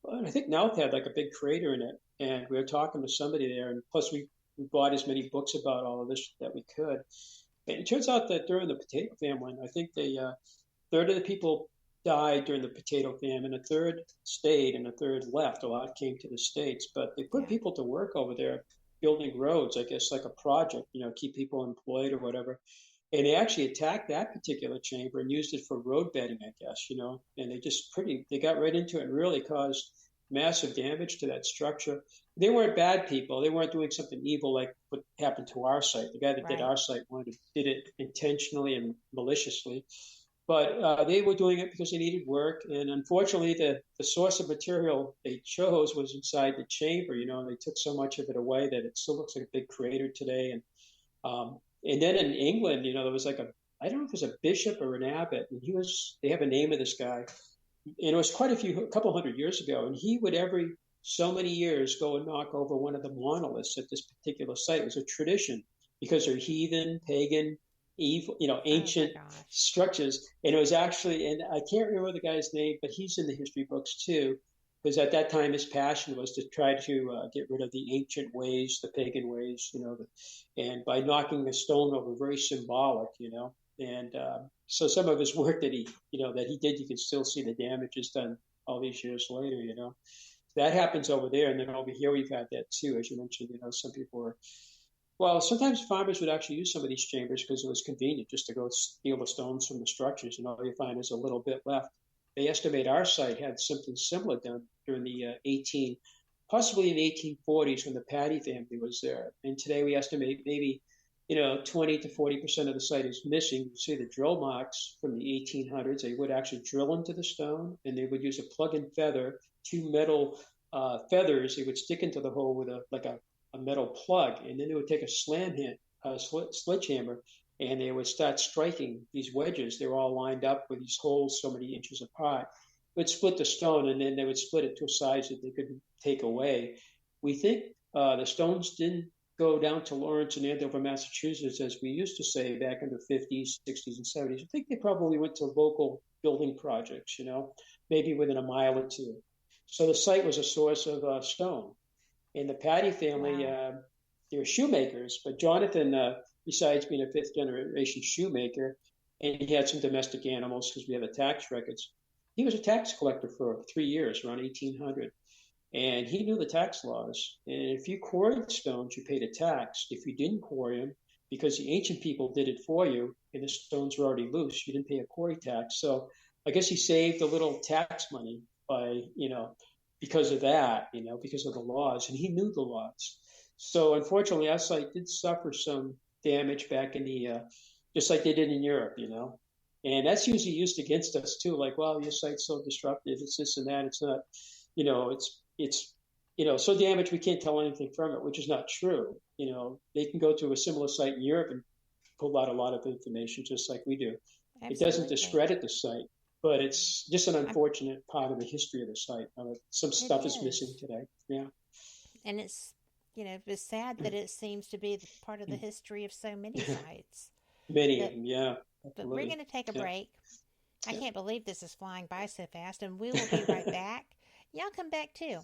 But I think Knowth had like a big crater in it. And we were talking to somebody there. And plus we bought as many books about all of this that we could. It turns out that during the potato famine, I think a third of the people died during the potato famine, a third stayed, and a third left. A lot came to the States, but they put people to work over there building roads, I guess, like a project, keep people employed or whatever. And they actually attacked that particular chamber and used it for road bedding, I guess, and they got right into it and really caused massive damage to that structure. They weren't bad people. They weren't doing something evil like what happened to our site. The guy that did our site did it intentionally and maliciously. But they were doing it because they needed work. And unfortunately, the source of material they chose was inside the chamber, and they took so much of it away that it still looks like a big crater today. And then in England, there was I don't know if it was a bishop or an abbot, and they have a name of this guy. And it was a couple hundred years ago. And he would every so many years go and knock over one of the monoliths at this particular site. It was a tradition because they're heathen, pagan, evil, ancient structures. And it was actually, and I can't remember the guy's name, but he's in the history books too, because at that time his passion was to try to get rid of the ancient ways, the pagan ways, and by knocking a stone over, very symbolic, and so some of his work that he did, you can still see the damages done all these years later, That happens over there, and then over here we've had that too, as you mentioned. Some people were. Well, sometimes farmers would actually use some of these chambers because it was convenient just to go steal the stones from the structures, and all you find is a little bit left. They estimate our site had something similar done during the possibly in the 1840s when the Paddy family was there. And today we estimate maybe 20 to 40% of the site is missing. You see the drill marks from the 1800s. They would actually drill into the stone, and they would use a plug-in feather, two metal feathers. They would stick into the hole with a metal plug, and then they would take a sledgehammer, and they would start striking these wedges. They were all lined up with these holes so many inches apart. It would split the stone, and then they would split it to a size that they couldn't take away. We think the stones didn't go down to Lawrence and Andover, Massachusetts, as we used to say back in the 50s, 60s, and 70s. I think they probably went to local building projects, maybe within a mile or two. So the site was a source of stone. And the Paddy family, they were shoemakers, but Jonathan, besides being a fifth-generation shoemaker, and he had some domestic animals because we have the tax records, he was a tax collector for 3 years, around 1800. And he knew the tax laws. And if you quarried stones, you paid a tax. If you didn't quarry them, because the ancient people did it for you, and the stones were already loose, you didn't pay a quarry tax. So I guess he saved a little tax money by, because of that, because of the laws. And he knew the laws. So unfortunately, our site did suffer some damage back in just like they did in Europe, And that's usually used against us too. Like, well, your site's so disruptive, it's this and that. It's not, it's so damaged we can't tell anything from it, which is not true. They can go to a similar site in Europe and pull out a lot of information just like we do. Absolutely. It doesn't discredit the site, but it's just an unfortunate part of the history of the site. Some stuff is missing today. Yeah. And it's, it's sad that it seems to be part of the history of so many sites. Many of them, yeah. But we're going to take a break. I can't believe this is flying by so fast, and we will be right back. Y'all come back too.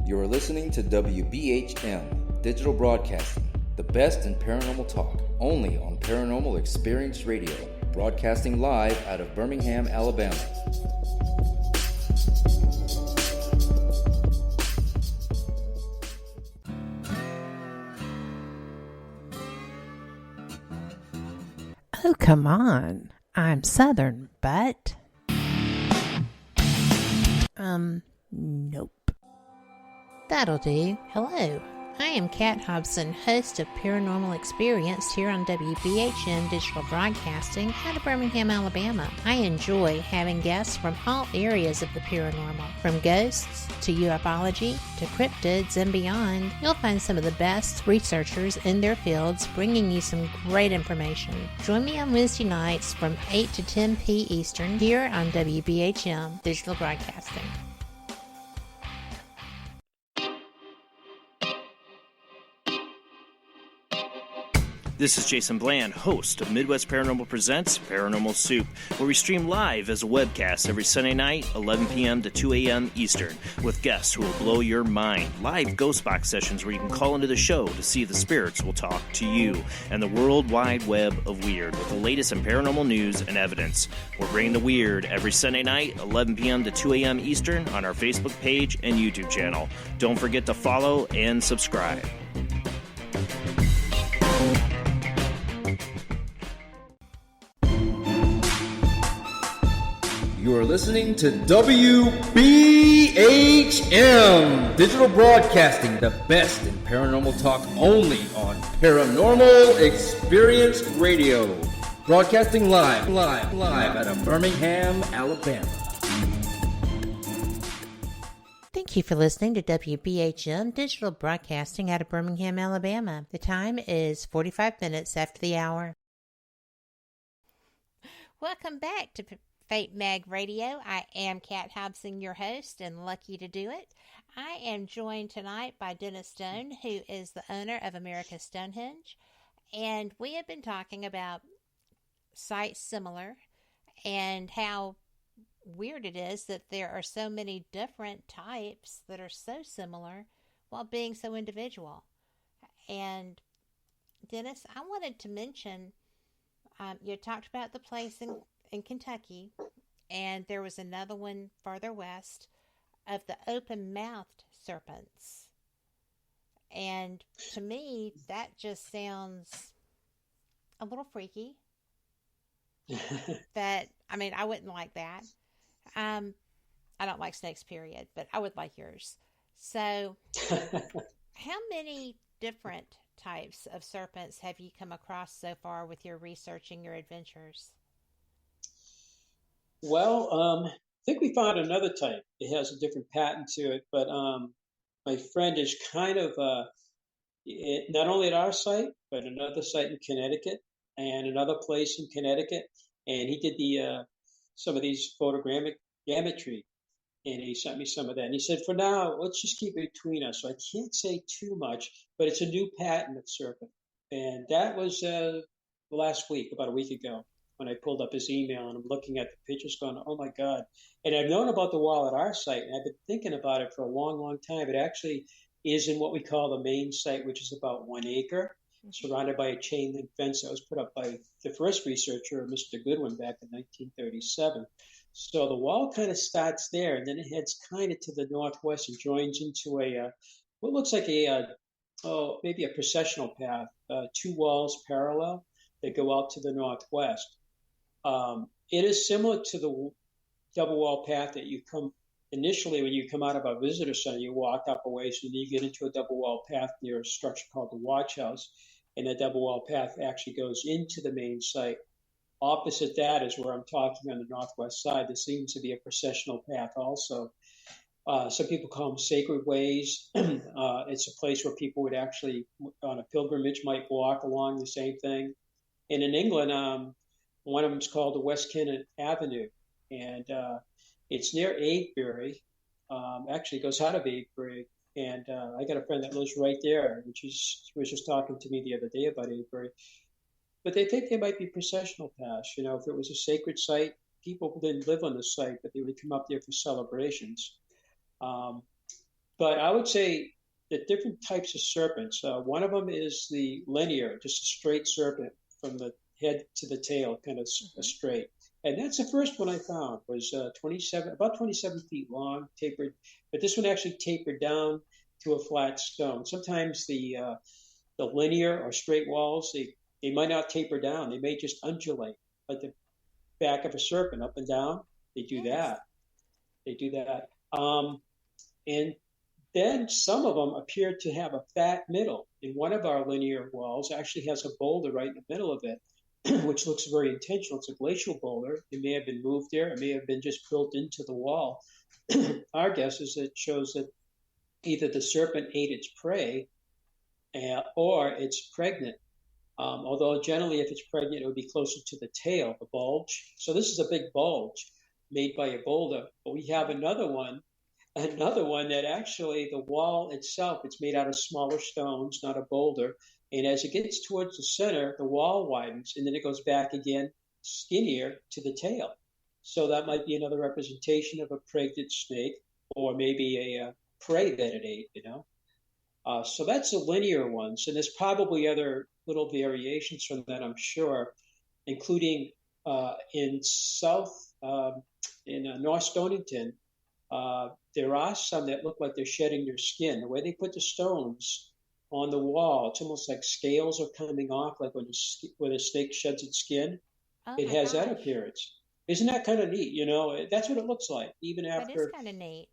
You're listening to WBHM Digital Broadcasting, the best in paranormal talk, only on Paranormal Experience Radio, broadcasting live out of Birmingham, Alabama. Oh, come on. I'm Southern, but... nope. That'll do. Hello. I am Kat Hobson, host of Paranormal Experience here on WBHM Digital Broadcasting out of Birmingham, Alabama. I enjoy having guests from all areas of the paranormal, from ghosts to ufology to cryptids and beyond. You'll find some of the best researchers in their fields bringing you some great information. Join me on Wednesday nights from 8 to 10 p. Eastern here on WBHM Digital Broadcasting. This is Jason Bland, host of Midwest Paranormal Presents Paranormal Soup, where we stream live as a webcast every Sunday night, 11 p.m. to 2 a.m. Eastern, with guests who will blow your mind. Live ghost box sessions where you can call into the show to see if the spirits will talk to you, and the World Wide Web of Weird with the latest in paranormal news and evidence. We're bringing the weird every Sunday night, 11 p.m. to 2 a.m. Eastern on our Facebook page and YouTube channel. Don't forget to follow and subscribe. You are listening to WBHM Digital Broadcasting, the best in paranormal talk only on Paranormal Experience Radio. Broadcasting live out of Birmingham, Alabama. Thank you for listening to WBHM Digital Broadcasting out of Birmingham, Alabama. The time is 45 minutes after the hour. Welcome back to Fate Mag Radio. I am Kat Hobson, your host, and lucky to do it. I am joined tonight by Dennis Stone, who is the owner of America's Stonehenge, and we have been talking about sites similar and how weird it is that there are so many different types that are so similar while being so individual. And Dennis, I wanted to mention, you talked about the place in Kentucky, and there was another one farther west of the open-mouthed serpents. And to me, that just sounds a little freaky. I wouldn't like that. I don't like snakes, period, but I would like yours. So, how many different types of serpents have you come across so far with your research and your adventures? Well, I think we found another type. It has a different pattern to it, but my friend is kind of not only at our site, but another site in Connecticut and another place in Connecticut, and he did the some of these photogrammetry, and he sent me some of that. And he said, for now, let's just keep it between us. So I can't say too much, but it's a new pattern of serpent, and that was last week, about a week ago, when I pulled up his email and I'm looking at the pictures going, oh my God. And I've known about the wall at our site, and I've been thinking about it for a long, long time. It actually is in what we call the main site, which is about 1 acre, surrounded by a chain link fence that was put up by the first researcher, Mr. Goodwin, back in 1937. So the wall kind of starts there, and then it heads kind of to the northwest and joins into what looks like maybe a processional path, 2 walls parallel that go out to the northwest. It is similar to the double wall path that you come initially when you come out of our visitor center. You walk up a ways, and then you get into a double wall path near a structure called the Watch House, and that double wall path actually goes into the main site. Opposite that is where I'm talking on the northwest side. There seems to be a processional path also. Some people call them sacred ways. It's a place where people would actually, on a pilgrimage, might walk along the same thing. And in England, one of them is called the West Kennet Avenue, and it's near Avebury. Actually, it goes out of Avebury, and I got a friend that lives right there, and she was just talking to me the other day about Avebury. But they think they might be processional paths. You know, if it was a sacred site, people didn't live on the site, but they would come up there for celebrations. But I would say the different types of serpents. One of them is the linear, just a straight serpent from the head to the tail, kind of straight. And that's the first one I found, was about 27 feet long, tapered. But this one actually tapered down to a flat stone. Sometimes the linear or straight walls, they might not taper down. They may just undulate, like the back of a serpent, up and down. They do that. And then some of them appear to have a fat middle. And one of our linear walls actually has a boulder right in the middle of it, which looks very intentional. It's a glacial boulder. It may have been moved there. It may have been just built into the wall. Our guess is it shows that either the serpent ate its prey or it's pregnant. Although generally if it's pregnant, it would be closer to the tail, the bulge. So this is a big bulge made by a boulder. But we have another one that actually the wall itself, it's made out of smaller stones, not a boulder. And as it gets towards the center, the wall widens, and then it goes back again, skinnier to the tail. So that might be another representation of a pregnant snake, or maybe a prey that it ate, So that's the linear ones. And there's probably other little variations from that, I'm sure, including in North Stonington, there are some that look like they're shedding their skin. The way they put the stones on the wall, it's almost like scales are coming off, like when a snake sheds its skin. It has that appearance. Isn't that kind of neat? That's what it looks like. Even after, that is kind of neat.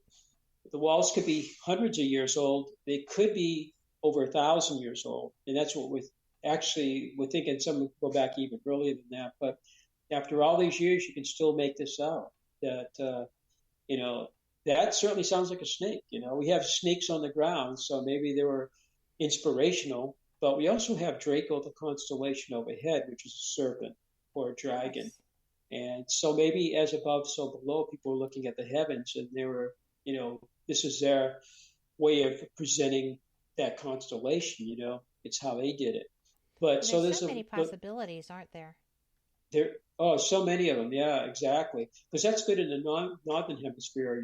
The walls could be hundreds of years old. They could be over 1,000 years old, and that's what we're thinking. Some go back even earlier than that. But after all these years, you can still make this out. That that certainly sounds like a snake. We have snakes on the ground, so maybe they were inspirational. But we also have Draco, the constellation overhead, which is a serpent or a dragon. Yes. And so maybe as above, so below, people were looking at the heavens, and they were, this is their way of presenting that constellation. It's how they did it. But so there's so many possibilities, aren't there? So many of them. Yeah, exactly. Because that's good in the northern hemisphere.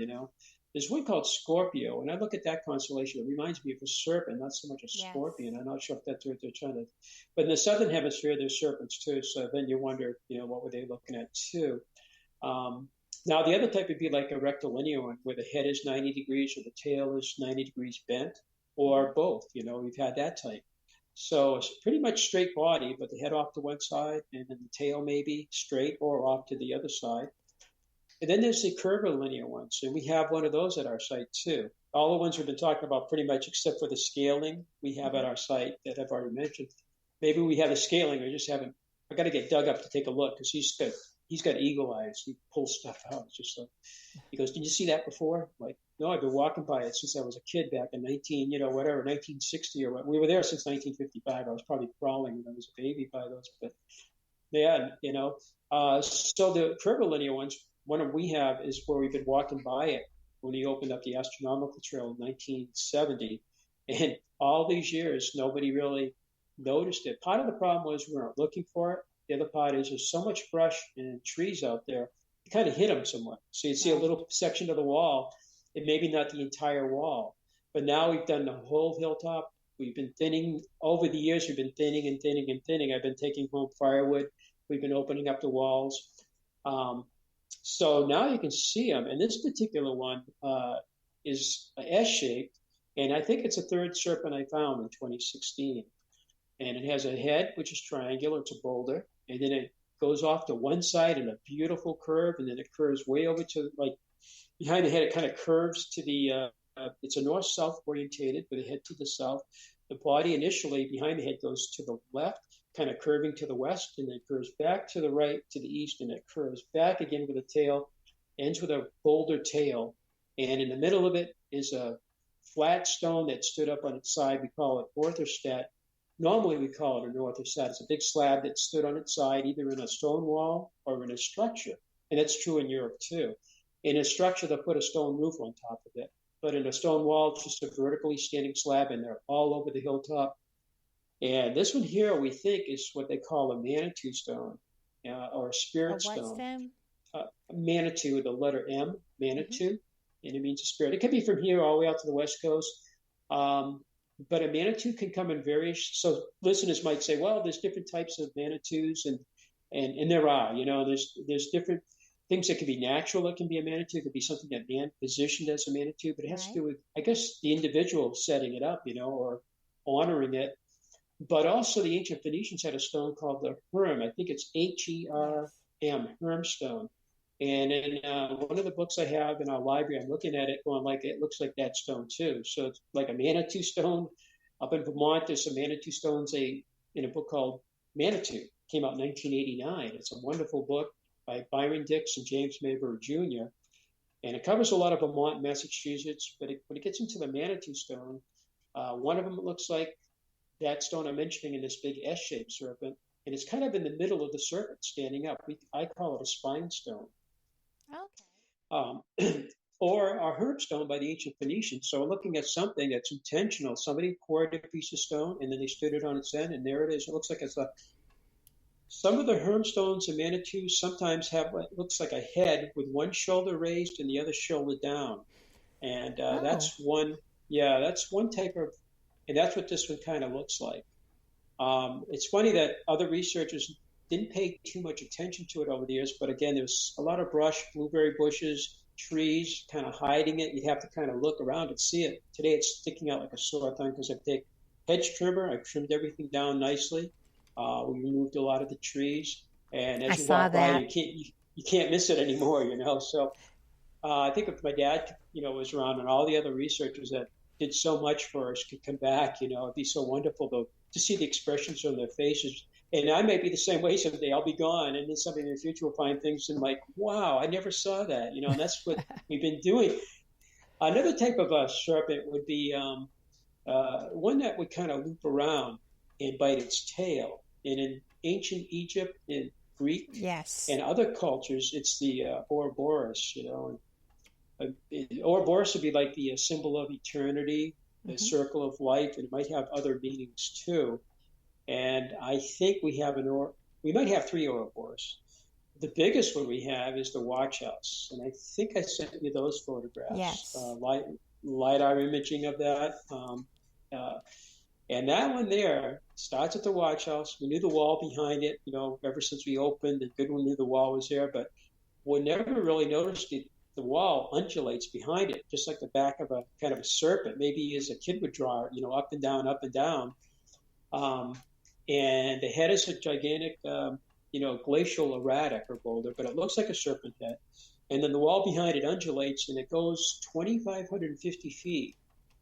There's one called Scorpio, and I look at that constellation. It reminds me of a serpent, not so much a scorpion. I'm not sure if that's what they're trying to. But in the southern hemisphere, there's serpents too. So then you wonder, what were they looking at too? Now the other type would be like a rectilinear one, where the head is 90 degrees or the tail is 90 degrees bent, or both. We've had that type. So it's pretty much straight body, but the head off to one side, and then the tail maybe straight or off to the other side. And then there's the curvilinear ones, and we have one of those at our site too. All the ones we've been talking about pretty much, except for the scaling, we have at our site that I've already mentioned. Maybe we have the scaling, I just haven't. I got to get Doug up to take a look, because he's got eagle eyes. He pulls stuff out. It's just like, he goes, "Did you see that before?" Like, no, I've been walking by it since I was a kid back in 1960 or what. We were there since 1955. I was probably crawling when I was a baby by those, but yeah, so the curvilinear ones. One we have is where we've been walking by it when he opened up the astronomical trail in 1970. And all these years, nobody really noticed it. Part of the problem was we weren't looking for it. The other part is there's so much brush and trees out there, you kind of hit them somewhat. So you see a little section of the wall, and maybe not the entire wall. But now we've done the whole hilltop. We've been thinning. Over the years, we've been thinning and thinning and thinning. I've been taking home firewood. We've been opening up the walls. So now you can see them. And this particular one is S-shaped, and I think it's a third serpent I found in 2016. And it has a head, which is triangular. It's a boulder. And then it goes off to one side in a beautiful curve, and then it curves way over to, like, behind the head, it kind of curves to the, it's a north-south orientated, with a head to the south. The body initially behind the head goes to the left, kind of curving to the west, and then curves back to the right, to the east, and it curves back again with a tail, ends with a boulder tail. And in the middle of it is a flat stone that stood up on its side. We call it orthostat. Normally we call it an orthostat. It's a big slab that stood on its side, either in a stone wall or in a structure. And that's true in Europe too. In a structure, they'll put a stone roof on top of it. But in a stone wall, it's just a vertically standing slab, and they're all over the hilltop. And this one here, we think, is what they call a Manitou stone, or a spirit stone. Manitou, the letter M, Manitou, and it means a spirit. It could be from here all the way out to the West Coast. But a Manitou can come in various. So listeners might say, well, there's different types of Manitous, and there are. There's different things that can be natural. It can be a Manitou. It could be something that man positioned as a Manitou, but it has to do with, I guess, the individual setting it up, or honoring it. But also the ancient Phoenicians had a stone called the Herm. I think it's Herm, Herm stone. And in one of the books I have in our library, I'm looking at it going like, it looks like that stone too. So it's like a Manitou stone. Up in Vermont, there's some Manitou stones in a book called Manitou. It came out in 1989. It's a wonderful book by Byron Dix and James Mayberg Jr. And it covers a lot of Vermont and Massachusetts. But when it gets into the Manitou stone, one of them looks like that stone I'm mentioning in this big S-shaped serpent, and it's kind of in the middle of the serpent standing up. I call it a spine stone. Okay. or a hermstone by the ancient Phoenicians. So we're looking at something that's intentional. Somebody poured a piece of stone and then they stood it on its end, and there it is. It looks like it's a. Some of the hermstones in Manitou sometimes have what looks like a head with one shoulder raised and the other shoulder down, and that's one. Yeah, that's one type of, and that's what this one kind of looks like. It's funny that other researchers didn't pay too much attention to it over the years, but again, there's a lot of brush, blueberry bushes, trees kind of hiding it. You'd have to kind of look around and see it. Today it's sticking out like a sore thumb because I take hedge trimmer. I trimmed everything down nicely. We removed a lot of the trees, and as you walk by, you can't miss it anymore. So I think if my dad, was around, and all the other researchers that did so much for us could come back, it'd be so wonderful to see the expressions on their faces. And I may be the same way someday. I'll be gone, and then somebody in the future will find things and like, wow, I never saw that. And that's what we've been doing. Another type of serpent would be one that would kind of loop around and bite its tail. And in ancient Egypt, in Greek, and other cultures, it's the Ouroboros. Ouroboros would be like the symbol of eternity, the circle of life, and it might have other meanings too. And I think we might have 3 Ouroboros. The biggest one we have is the watch house, and I think I sent you those photographs. Yes. LiDAR imaging of that. And that one there starts at the watch house. We knew the wall behind it, ever since we opened. The good one knew the wall was there, but we never really noticed the wall undulates behind it, just like the back of a kind of a serpent. Maybe as a kid would draw, up and down, up and down. And the head is a gigantic, glacial erratic or boulder, but it looks like a serpent head. And then the wall behind it undulates, and it goes 2,550 feet.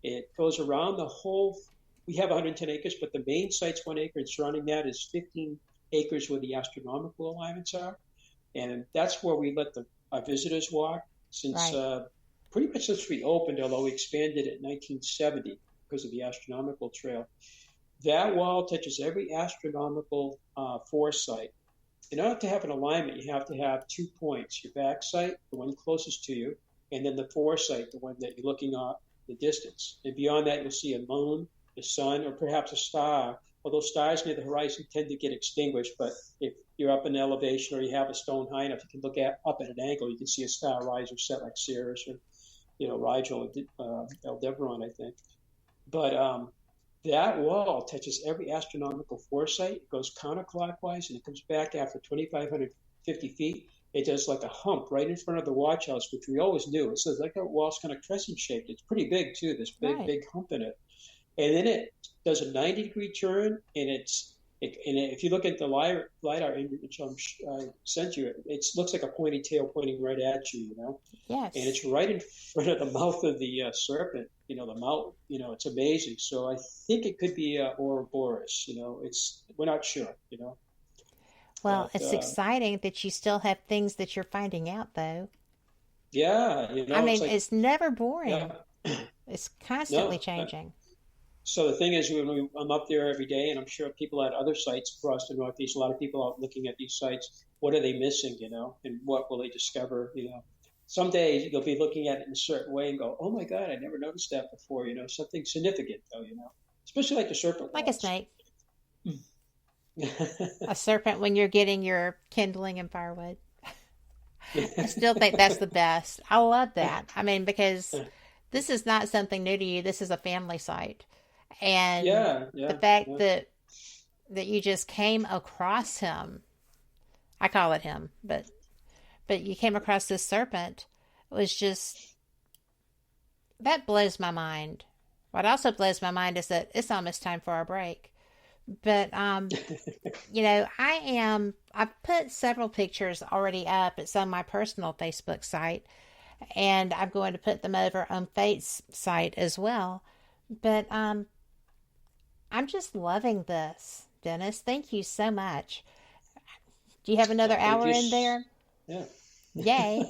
It goes around the whole. We have 110 acres, but the main site's 1 acre, and surrounding that is 15 acres where the astronomical alignments are. And that's where we let our visitors walk pretty much since we opened, although we expanded it in 1970 because of the astronomical trail. That wall touches every astronomical foresight. In order to have an alignment, you have to have 2 points: your back sight, the one closest to you, and then the foresight, the one that you're looking at the distance. And beyond that, you'll see a moon, the sun, or perhaps a star. Although stars near the horizon tend to get extinguished, but if you're up in elevation or you have a stone high enough, you can look up at an angle. You can see a star rise or set like Sirius or, Rigel, Aldebaran, I think. But that wall touches every astronomical foresight. It goes counterclockwise, and it comes back after 2,550 feet. It does like a hump right in front of the watch house, which we always knew. It says like that wall's kind of crescent shaped. It's pretty big too. This big hump in it, and then it does a 90-degree turn. And if you look at the LiDAR image I sent you, it looks like a pointy tail pointing right at you. Yes. And it's right in front of the mouth of the serpent. The mouth. It's amazing. So I think it could be Ouroboros. We're not sure. Well, it's exciting that you still have things that you're finding out, though. Yeah, it's never boring. Yeah. It's constantly changing. So the thing is, I'm up there every day, and I'm sure people at other sites across the Northeast, a lot of people out looking at these sites, what are they missing, and what will they discover, Someday you'll be looking at it in a certain way and go, oh my God, I never noticed that before, something significant though, especially like the serpent. Like a snake. A serpent when you're getting your kindling and firewood. I still think that's the best. I love that. Because this is not something new to you. This is a family site. And the fact that you just came across him, I call it him, but you came across this serpent, was just, that blows my mind. What also blows my mind is that it's almost time for our break. But, I've put several pictures already up. It's on my personal Facebook site, and I'm going to put them over on Fate's site as well. But, I'm just loving this, Dennis. Thank you so much. Do you have another hour in there? Yeah. Yay.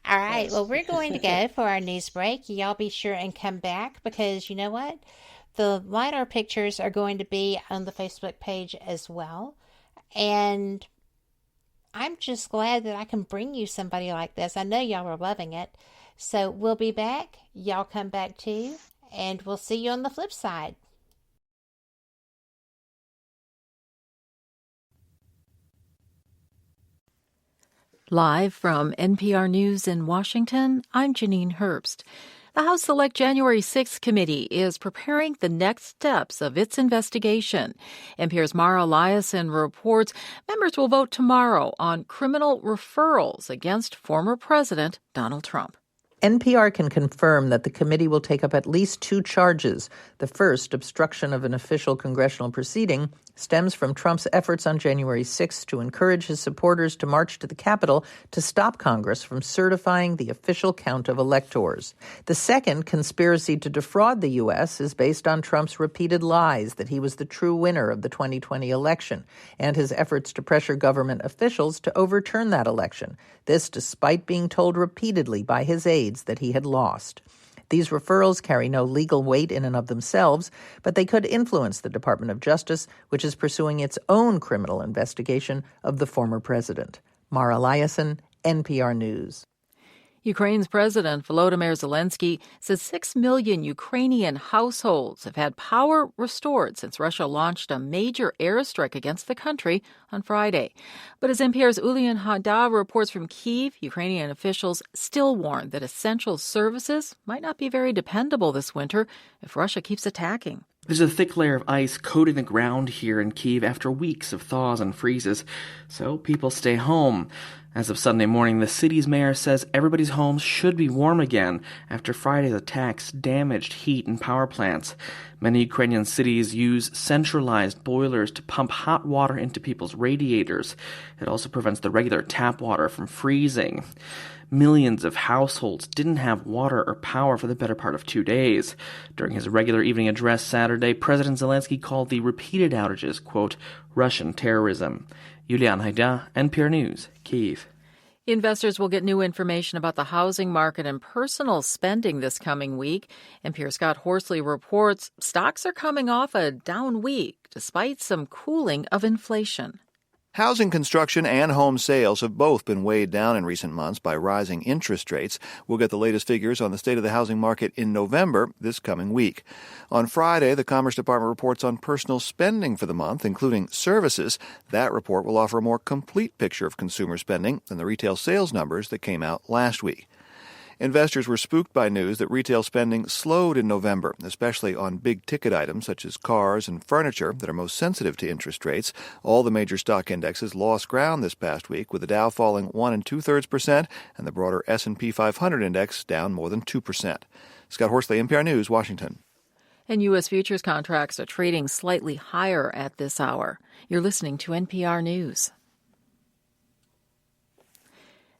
All right. Well, we're going to go for our news break. Y'all be sure and come back, because you know what? The LiDAR pictures are going to be on the Facebook page as well. And I'm just glad that I can bring you somebody like this. I know y'all are loving it. So we'll be back. Y'all come back too. And we'll see you on the flip side. Live from NPR News in Washington, I'm Janine Herbst. The House Select January 6th Committee is preparing the next steps of its investigation. NPR's Mara Eliason reports members will vote tomorrow on criminal referrals against former President Donald Trump. NPR can confirm that the committee will take up at least 2 charges. The first, obstruction of an official congressional proceeding, stems from Trump's efforts on January 6th to encourage his supporters to march to the Capitol to stop Congress from certifying the official count of electors. The second, conspiracy to defraud the U.S., is based on Trump's repeated lies that he was the true winner of the 2020 election and his efforts to pressure government officials to overturn that election. This despite being told repeatedly by his aides that he had lost. These referrals carry no legal weight in and of themselves, but they could influence the Department of Justice, which is pursuing its own criminal investigation of the former president. Mara Eliason, NPR News. Ukraine's President Volodymyr Zelensky says 6 million Ukrainian households have had power restored since Russia launched a major airstrike against the country on Friday. But as NPR's Ulian Haddad reports from Kyiv, Ukrainian officials still warn that essential services might not be very dependable this winter if Russia keeps attacking. There's a thick layer of ice coating the ground here in Kyiv after weeks of thaws and freezes, so people stay home. As of Sunday morning, the city's mayor says everybody's homes should be warm again after Friday's attacks damaged heat and power plants. Many Ukrainian cities use centralized boilers to pump hot water into people's radiators. It also prevents the regular tap water from freezing. Millions of households didn't have water or power for the better part of 2 days. During his regular evening address Saturday, President Zelensky called the repeated outages, quote, Russian terrorism. Yulian Haida, NPR News, Kyiv. Investors will get new information about the housing market and personal spending this coming week. NPR's Scott Horsley reports stocks are coming off a down week despite some cooling of inflation. Housing construction and home sales have both been weighed down in recent months by rising interest rates. We'll get the latest figures on the state of the housing market in November this coming week. On Friday, the Commerce Department reports on personal spending for the month, including services. That report will offer a more complete picture of consumer spending than the retail sales numbers that came out last week. Investors were spooked by news that retail spending slowed in November, especially on big-ticket items such as cars and furniture that are most sensitive to interest rates. All the major stock indexes lost ground this past week, with the Dow falling 1 2/3% and the broader S&P 500 index down more than 2%. Scott Horsley, NPR News, Washington. And U.S. futures contracts are trading slightly higher at this hour. You're listening to NPR News.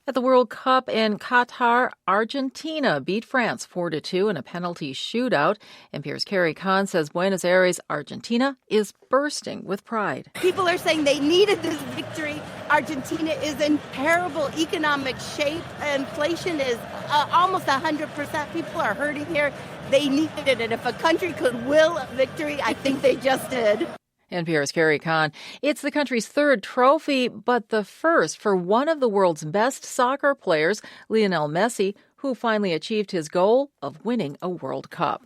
At the World Cup in Qatar, Argentina beat France 4-2 in a penalty shootout. NPR's Carrie Kahn says Buenos Aires, Argentina, is bursting with pride. People are saying they needed this victory. Argentina is in terrible economic shape. Inflation is almost 100%. People are hurting here. They needed it. And if a country could will a victory, I think they just did. NPR's Carrie Kahn. It's the country's third trophy, but the first for one of the world's best soccer players, Lionel Messi, who finally achieved his goal of winning a World Cup.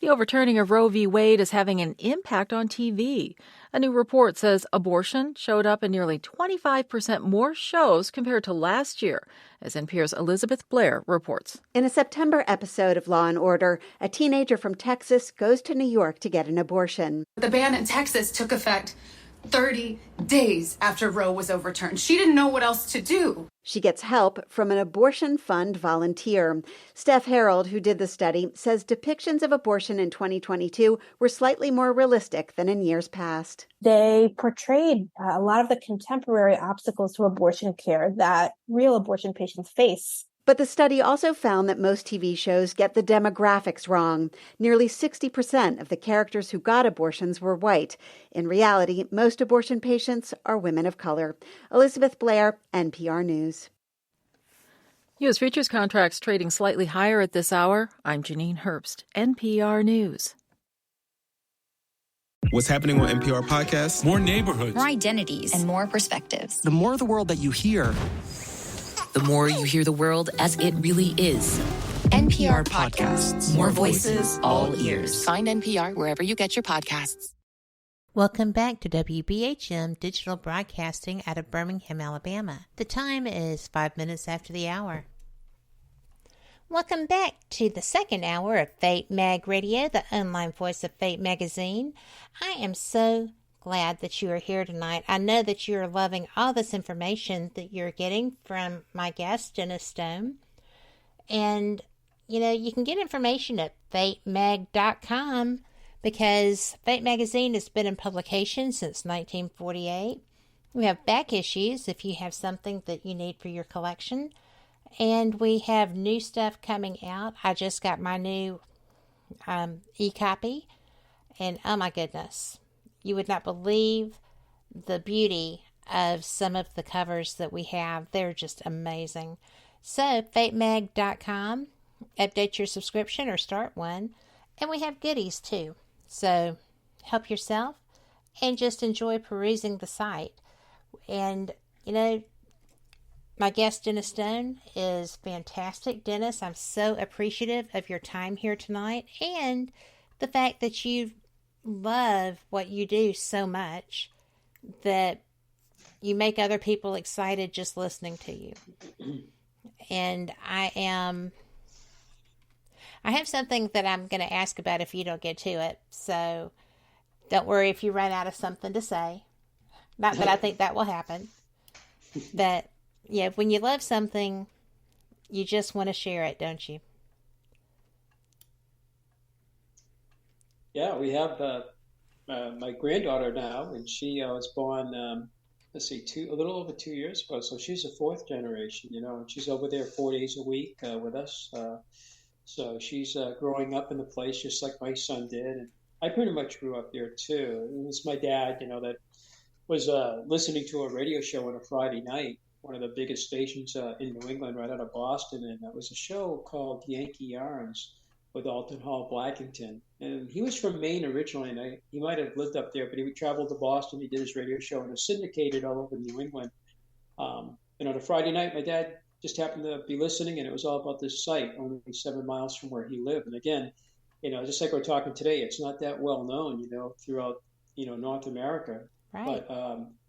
The overturning of Roe v. Wade is having an impact on TV. A new report says abortion showed up in nearly 25% more shows compared to last year, as NPR's Elizabeth Blair reports. In a September episode of Law & Order, a teenager from Texas goes to New York to get an abortion. The ban in Texas took effect 30 days after Roe was overturned. She didn't know what else to do. She gets help from an abortion fund volunteer. Steph Harold, who did the study, says depictions of abortion in 2022 were slightly more realistic than in years past. They portrayed a lot of the contemporary obstacles to abortion care that real abortion patients face. But the study also found that most TV shows get the demographics wrong. Nearly 60% of the characters who got abortions were white. In reality, most abortion patients are women of color. Elizabeth Blair, NPR News. U.S. futures contracts trading slightly higher at this hour. I'm Janine Herbst, NPR News. What's happening on NPR podcasts? More neighborhoods. More identities. And more perspectives. The more of the world that you hear, the more you hear the world as it really is. NPR Podcasts. More voices, all ears. Find NPR wherever you get your podcasts. Welcome back to WBHM Digital Broadcasting out of Birmingham, Alabama. The time is 5 minutes after the hour. Welcome back to the second hour of Fate Mag Radio, the online voice of Fate Magazine. I am so glad that you are here tonight. I know that you are loving all this information that you're getting from my guest, Dennis Stone. And, you know, you can get information at fatemag.com because Fate Magazine has been in publication since 1948. We have back issues if you have something that you need for your collection. And we have new stuff coming out. I just got my new e-copy. And oh my goodness, you would not believe the beauty of some of the covers that we have. They're just amazing. So, fatemag.com, update your subscription or start one. And we have goodies too. So, help yourself and just enjoy perusing the site. And, you know, my guest, Dennis Stone, is fantastic. Dennis, I'm so appreciative of your time here tonight and the fact that you love what you do so much that you make other people excited just listening to you. And I have something that I'm going to ask about if you don't get to it. So don't worry if you run out of something to say. Not that I think that will happen. But, yeah, when you love something, you just want to share it, don't you? Yeah, we have my granddaughter now, and she was born, a little over 2 years ago. So she's a fourth generation, you know, and she's over there 4 days a week with us. So she's growing up in the place just like my son did. And I pretty much grew up there too. It was my dad, you know, that was listening to a radio show on a Friday night, one of the biggest stations in New England, right out of Boston. And it was a show called Yankee Yarns with Alton Hall Blackington. And he was from Maine originally, and he might have lived up there, but he traveled to Boston. He did his radio show, and it was syndicated all over New England. And on a Friday night, my dad just happened to be listening, and it was all about this site only 7 miles from where he lived. And again, you know, just like we're talking today, it's not that well known, you know, throughout, you know, North America. Right. But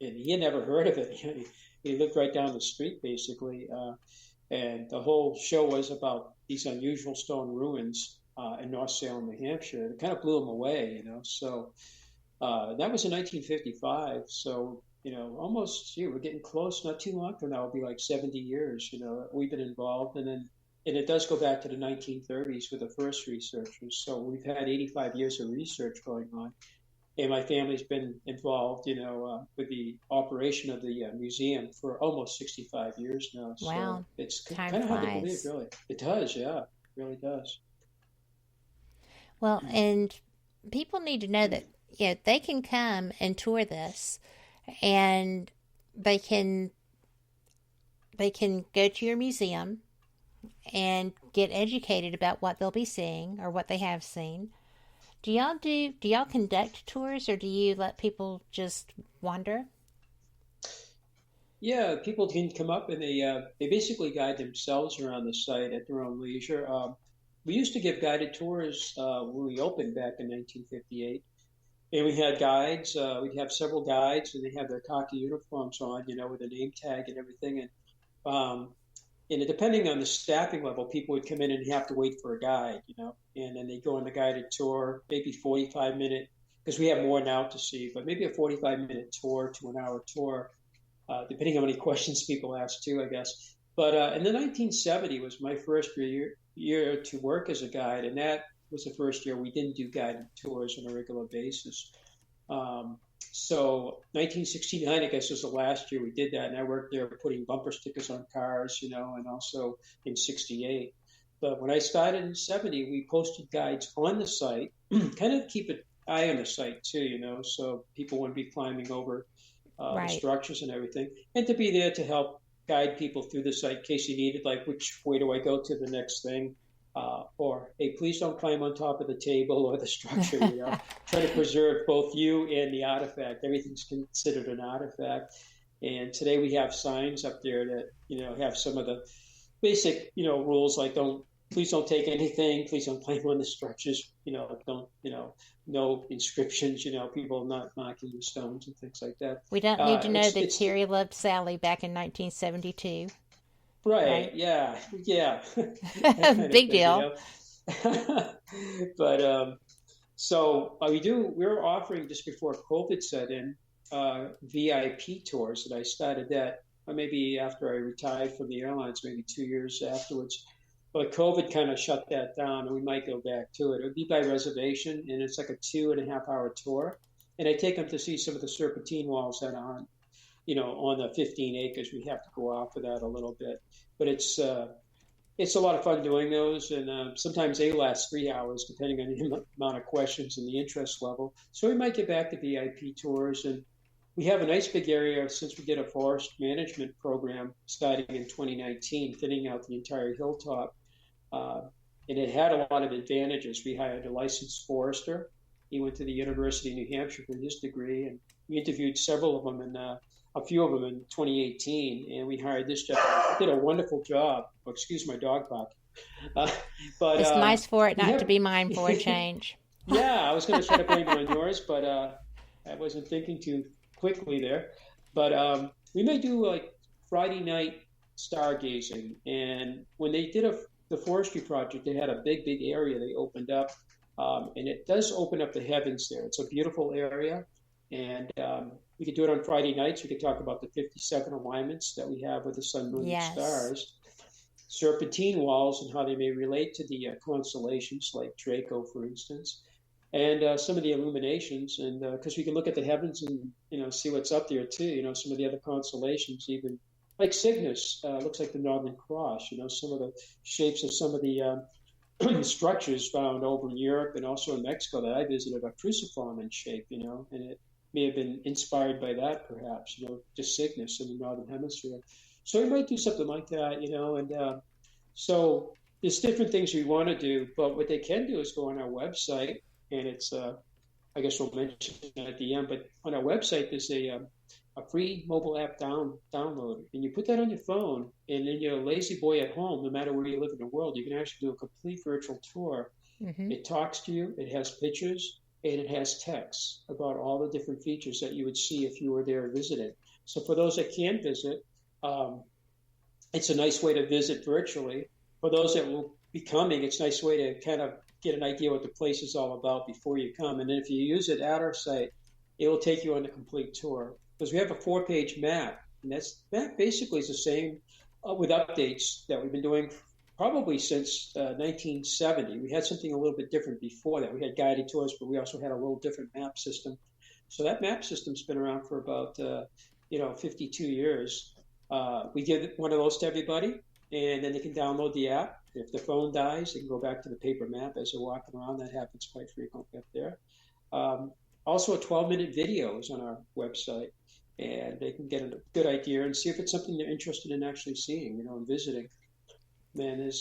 and he had never heard of it. He lived right down the street, basically. And the whole show was about these unusual stone ruins in North Salem, New Hampshire. It kind of blew him away, you know. So that was in 1955. So, you know, we're getting close. Not too long from now, it'll be like 70 years, you know, we've been involved. And it does go back to the 1930s with the first researchers. So we've had 85 years of research going on. And my family's been involved, you know, with the operation of the museum for almost 65 years now. Wow. So it's Time kind of hard to flies. believe, really. It does, yeah. It really does. Well, and people need to know that, you know, they can come and tour this, and they can go to your museum and get educated about what they'll be seeing or what they have seen. Do y'all conduct tours, or do you let people just wander? Yeah, people can come up and they basically guide themselves around the site at their own leisure. We used to give guided tours when we opened back in 1958. And we had guides. We'd have several guides, and they have their khaki uniforms on, you know, with a name tag and everything. And depending on the staffing level, people would come in and have to wait for a guide, you know, and then they go on the guided tour, maybe 45-minute, because we have more now to see, but maybe a 45-minute tour to an hour tour, depending on how many questions people ask too, I guess. But in the 1970 was my first year to work as a guide, and that was the first year we didn't do guided tours on a regular basis. So 1969, I guess, was the last year we did that, and I worked there putting bumper stickers on cars, you know, and also in 68. But when I started in 70, we posted guides on the site, kind of keep an eye on the site too, you know, so people wouldn't be climbing over the structures and everything, and to be there to help guide people through the site in case you needed, like, which way do I go to the next thing? or, hey, please don't climb on top of the table or the structure, Try to preserve both you and the artifact. Everything's considered an artifact. And today we have signs up there that, have some of the basic, rules like please don't take anything, please don't climb on the structures, don't, no inscriptions, people not marking the stones and things like that. We don't need to know that Terry loved Sally back in 1972. Right. Yeah. Big deal. But so we're offering just before COVID set in VIP tours, and I started that maybe after I retired from the airlines, maybe 2 years afterwards. But COVID kind of shut that down, and we might go back to it. It would be by reservation, and it's like a 2.5-hour tour. And I take them to see some of the serpentine walls that aren't, on the 15 acres. We have to go off of that a little bit. But it's a lot of fun doing those, and sometimes they last 3 hours, depending on the amount of questions and the interest level. So we might get back to VIP tours, and we have a nice big area since we did a forest management program starting in 2019, thinning out the entire hilltop. And it had a lot of advantages. We hired a licensed forester. He went to the University of New Hampshire for his degree, and we interviewed several of them, and a few of them in 2018. And we hired this gentleman. He did a wonderful job. Oh, excuse my dog barking. But it's nice for it not to be mine for a change. Yeah, I was going to try to blame it on yours, but I wasn't thinking too quickly there. But we may do like Friday night stargazing. And when they did the forestry project, they had a big area they opened up. And it does open up the heavens there. It's a beautiful area. And we could do it on Friday nights. We could talk about the 57 alignments that we have with the sun, moon, and stars. Serpentine walls and how they may relate to the constellations like Draco, for instance. And some of the illuminations. And because we can look at the heavens and, see what's up there too. Some of the other constellations, even like Cygnus, looks like the Northern Cross. Some of the shapes of some of the structures found over in Europe and also in Mexico that I visited are cruciform in shape, and it may have been inspired by that, perhaps, just Cygnus in the Northern Hemisphere. So we might do something like that, and so there's different things we want to do, but what they can do is go on our website, and it's, I guess we'll mention it at the end, but on our website, there's a free mobile app download, and you put that on your phone, and then you're a lazy boy at home, no matter where you live in the world, you can actually do a complete virtual tour. Mm-hmm. It talks to you, it has pictures, and it has text about all the different features that you would see if you were there visiting. So for those that can visit, it's a nice way to visit virtually. For those that will be coming, it's a nice way to kind of get an idea what the place is all about before you come. And then if you use it at our site, it will take you on the complete tour. Because we have a 4-page map, and that basically is the same with updates that we've been doing probably since 1970. We had something a little bit different before that. We had guided tours, but we also had a little different map system. So that map system's been around for about 52 years. We give one of those to everybody, and then they can download the app. If the phone dies, they can go back to the paper map as they're walking around. That happens quite frequently up there. Also, a 12-minute video is on our website, and they can get a good idea and see if it's something they're interested in actually seeing, and visiting. And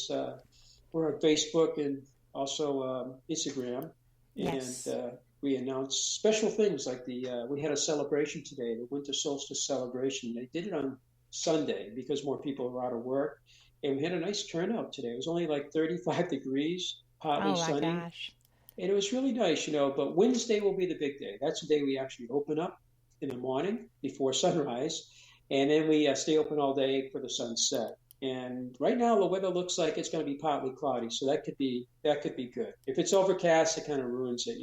we're on Facebook and also Instagram, yes. And we announce special things like we had a celebration today, the winter solstice celebration. They did it on Sunday because more people were out of work, and we had a nice turnout today. It was only like 35 degrees, partly sunny. Gosh. And it was really nice, but Wednesday will be the big day. That's the day we actually open up in the morning before sunrise, and then we stay open all day for the sunset. And right now the weather looks like it's going to be partly cloudy, so that could be good. If it's overcast, it kind of ruins it,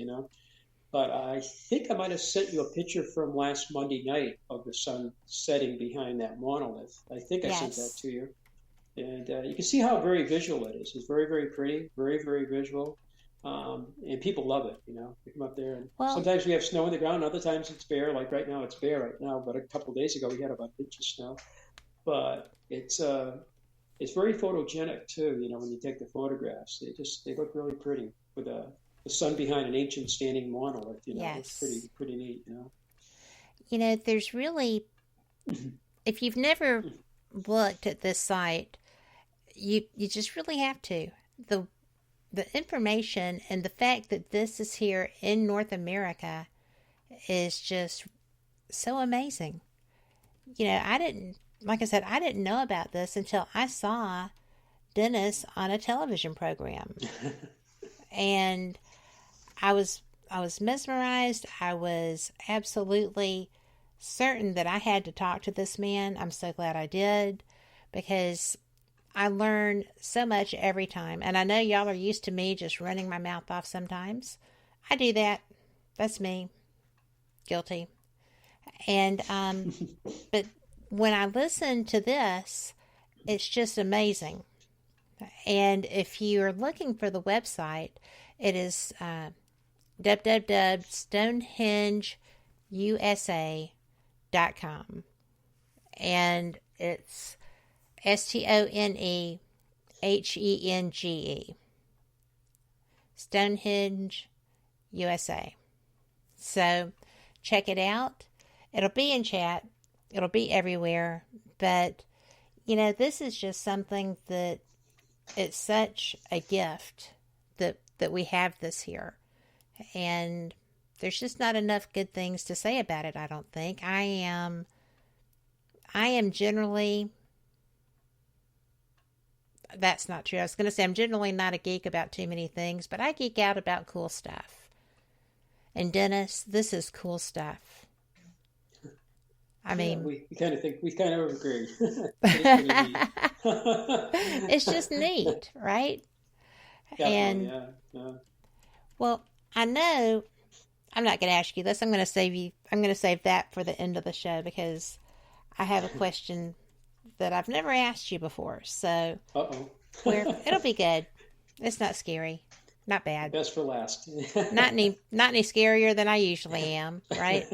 But I think I might have sent you a picture from last Monday night of the sun setting behind that monolith. I think I sent that to you. And you can see how very visual it is. It's very, very pretty, very, very visual. And people love it, They come up there, and sometimes we have snow on the ground. Other times it's bare. Like right now, it's bare right now. But a couple of days ago, we had about an inch of snow. But it's very photogenic too. When you take the photographs, they look really pretty with the sun behind an ancient standing monolith. Yes. It's pretty neat. There's really, if you've never looked at this site, you just really have to. the information and the fact that this is here in North America is just so amazing. You know, like I said, I didn't know about this until I saw Dennis on a television program. And I was mesmerized. I was absolutely certain that I had to talk to this man. I'm so glad I did, because I learn so much every time. And I know y'all are used to me just running my mouth off sometimes. I do that. That's me. Guilty. And, but when I listen to this, it's just amazing. And if you're looking for the website, it is www.stonehengeusa.com. And it's STONEHENGE. Stonehenge, USA. So check it out. It'll be in chat. It'll be everywhere. But, you know, this is just something that it's such a gift that we have this here. And there's just not enough good things to say about it, I don't think. I am generally... That's not true. I was going to say I'm generally not a geek about too many things, but I geek out about cool stuff. And Dennis, this is cool stuff. I mean, we kind of agree. It's just neat, right? Definitely, And yeah. well, I know I'm not going to ask you this. I'm going to save that for the end of the show, because I have a question that I've never asked you before. So it'll be good. It's not scary. Not bad. Best for last. not any scarier than I usually am, right?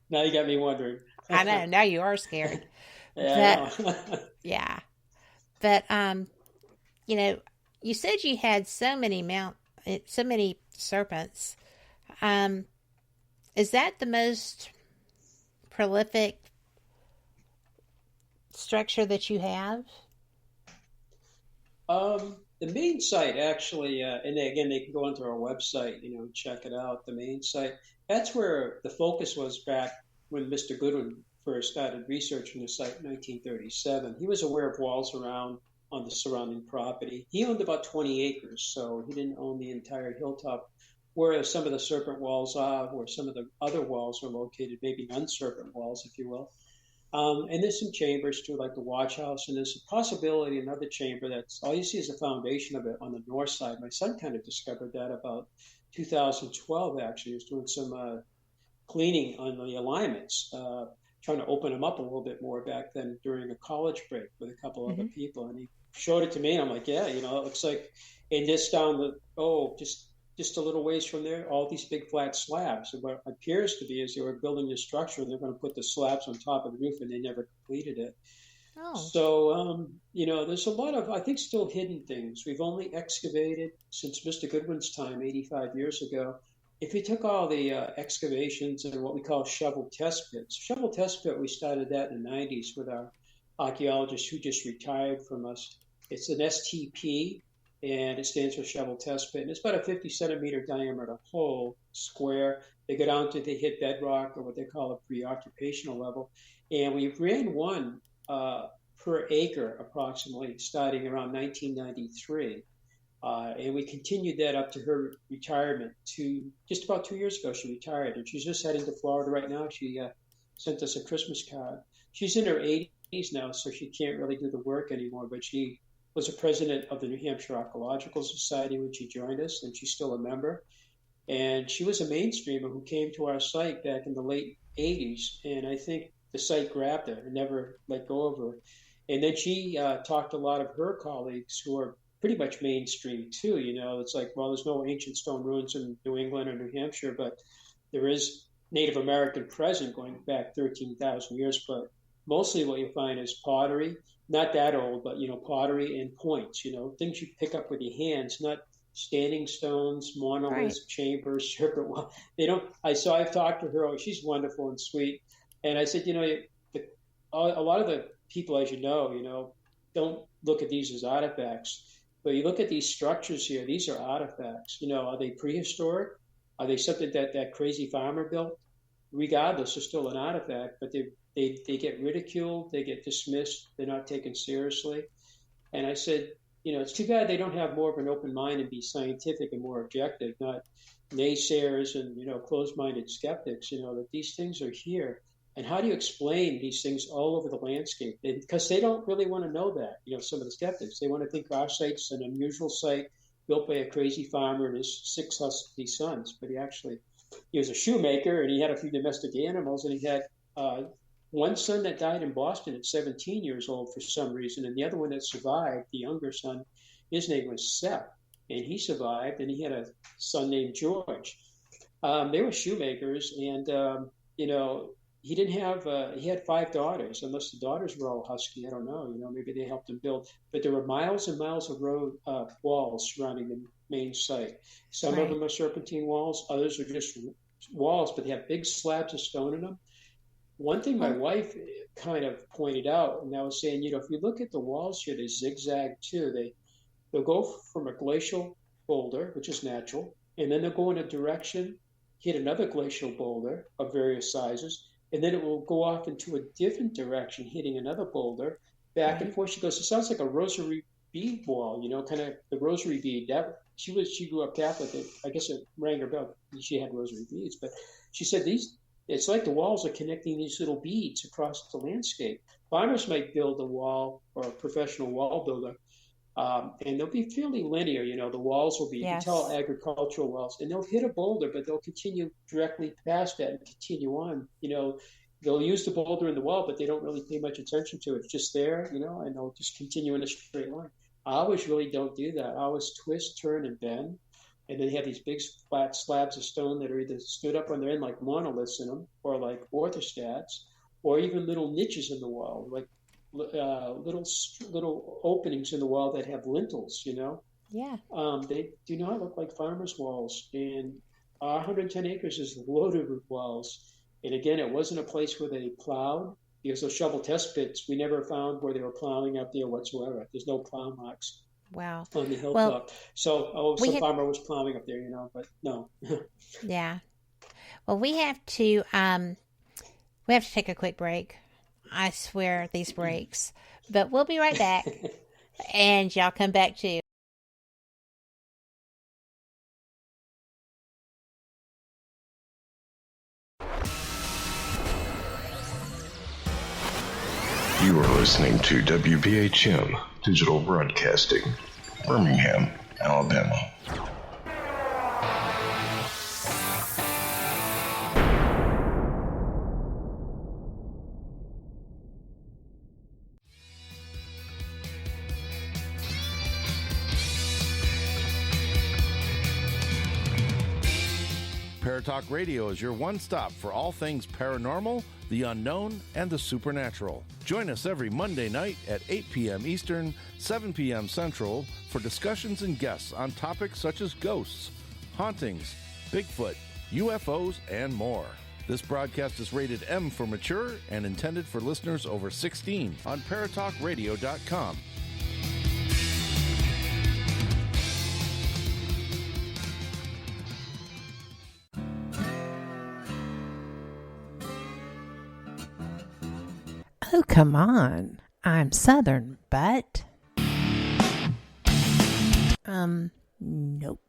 Now you got me wondering. I know. Now you are scared. Yeah. Yeah. But you know, you said you had so many serpents. Is that the most prolific structure that you have? The main site, actually, and again, they can go onto our website, check it out. The main site, that's where the focus was back when Mr. Goodwin first started researching the site in 1937. He was aware of walls around on the surrounding property. He owned about 20 acres, so he didn't own the entire hilltop, whereas some of the serpent walls are, or some of the other walls are located, maybe non-serpent walls, if you will. And there's some chambers too, like the watch house, and there's a possibility another chamber that's all you see is the foundation of it on the north side. My son kind of discovered that about 2012. Actually, he was doing some cleaning on the alignments, trying to open them up a little bit more back then during a college break with a couple other people, and he showed it to me, and I'm like, yeah, it looks like, and this down just a little ways from there, all these big flat slabs. And what appears to be is they were building this structure, and they're going to put the slabs on top of the roof, and they never completed it. Oh. So, there's a lot of, I think, still hidden things. We've only excavated since Mr. Goodwin's time, 85 years ago. If you took all the excavations and what we call shovel test pits, we started that in the 90s with our archaeologist who just retired from us. It's an STP, and it stands for shovel test pit. And it's about a 50-centimeter diameter hole, square. They go down to, they hit bedrock, or what they call a pre-occupational level. And we ran one per acre approximately starting around 1993. And we continued that up to her retirement. To just about 2 years ago, she retired. And she's just heading to Florida right now. She sent us a Christmas card. She's in her 80s now, so she can't really do the work anymore, but she was a president of the New Hampshire Archaeological Society when she joined us, and she's still a member. And she was a mainstreamer who came to our site back in the late 80s, and I think the site grabbed her and never let go of her. And then she talked to a lot of her colleagues who are pretty much mainstream too. It's like, well, there's no ancient stone ruins in New England or New Hampshire, but there is Native American present going back 13,000 years. But mostly what you'll find is pottery, not that old, but, pottery and points, things you pick up with your hands, not standing stones, monoliths, chambers, serpent. I've talked to her. She's wonderful and sweet. And I said, a lot of the people, as you know, don't look at these as artifacts. But you look at these structures here, these are artifacts. Are they prehistoric? Are they something that crazy farmer built? Regardless, they're still an artifact, but they get ridiculed, they get dismissed, they're not taken seriously. And I said, it's too bad they don't have more of an open mind and be scientific and more objective, not naysayers and, closed-minded skeptics, that these things are here. And how do you explain these things all over the landscape? Because they don't really want to know that, some of the skeptics. They want to think our site's an unusual site built by a crazy farmer and his 6 husky sons. But he was a shoemaker, and he had a few domestic animals, and he had one son that died in Boston at 17 years old for some reason, and the other one that survived, the younger son, his name was Seth, and he survived, and he had a son named George. They were shoemakers, and, he didn't have, he had 5 daughters, unless the daughters were all husky. I don't know, maybe they helped him build. But there were miles and miles of road walls surrounding the main site. Some of them are serpentine walls, others are just walls, but they have big slabs of stone in them. One thing my wife kind of pointed out, and I was saying, if you look at the walls here, they zigzag too. They'll go from a glacial boulder, which is natural, and then they'll go in a direction, hit another glacial boulder of various sizes, and then it will go off into a different direction, hitting another boulder, back and forth. She goes, it sounds like a rosary bead wall, kind of the rosary bead. She grew up Catholic. I guess it rang her bell. She had rosary beads, but she said it's like the walls are connecting these little beads across the landscape. Farmers might build a wall, or a professional wall builder, and they'll be fairly linear. The walls will be, you can tell, agricultural walls, and they'll hit a boulder, but they'll continue directly past that and continue on. They'll use the boulder in the wall, but they don't really pay much attention to it. It's just there, and they'll just continue in a straight line. Ours really don't do that. Ours twist, turn, and bend. And then they have these big flat slabs of stone that are either stood up on their end like monoliths in them, or like orthostats, or even little niches in the wall, like little openings in the wall that have lintels, Yeah. They do not look like farmers' walls. And our 110 acres is loaded with walls. And again, it wasn't a place where they plowed, because those shovel test pits, we never found where they were plowing up there whatsoever. There's no plow marks. Wow. On the hilltop. Some farmer was plowing up there, but no. Yeah. Well, we have to take a quick break. I swear, these breaks. But we'll be right back. And y'all come back too. You are listening to WBHM Digital Broadcasting, Birmingham, Alabama. Paratalk Radio is your one-stop for all things paranormal, the unknown, and the supernatural. Join us every Monday night at 8 p.m. Eastern, 7 p.m. Central for discussions and guests on topics such as ghosts, hauntings, Bigfoot, UFOs, and more. This broadcast is rated M for mature and intended for listeners over 16 on paratalkradio.com. Oh, come on. I'm Southern, but... Nope.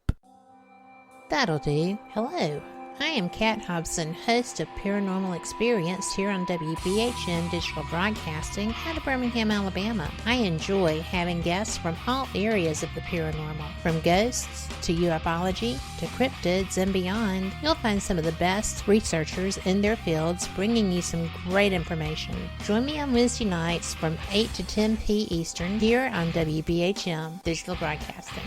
That'll do. Hello. I am Kat Hobson, host of Paranormal Experience here on WBHM Digital Broadcasting out of Birmingham, Alabama. I enjoy having guests from all areas of the paranormal, from ghosts to ufology to cryptids and beyond. You'll find some of the best researchers in their fields bringing you some great information. Join me on Wednesday nights from 8 to 10 p. Eastern here on WBHM Digital Broadcasting.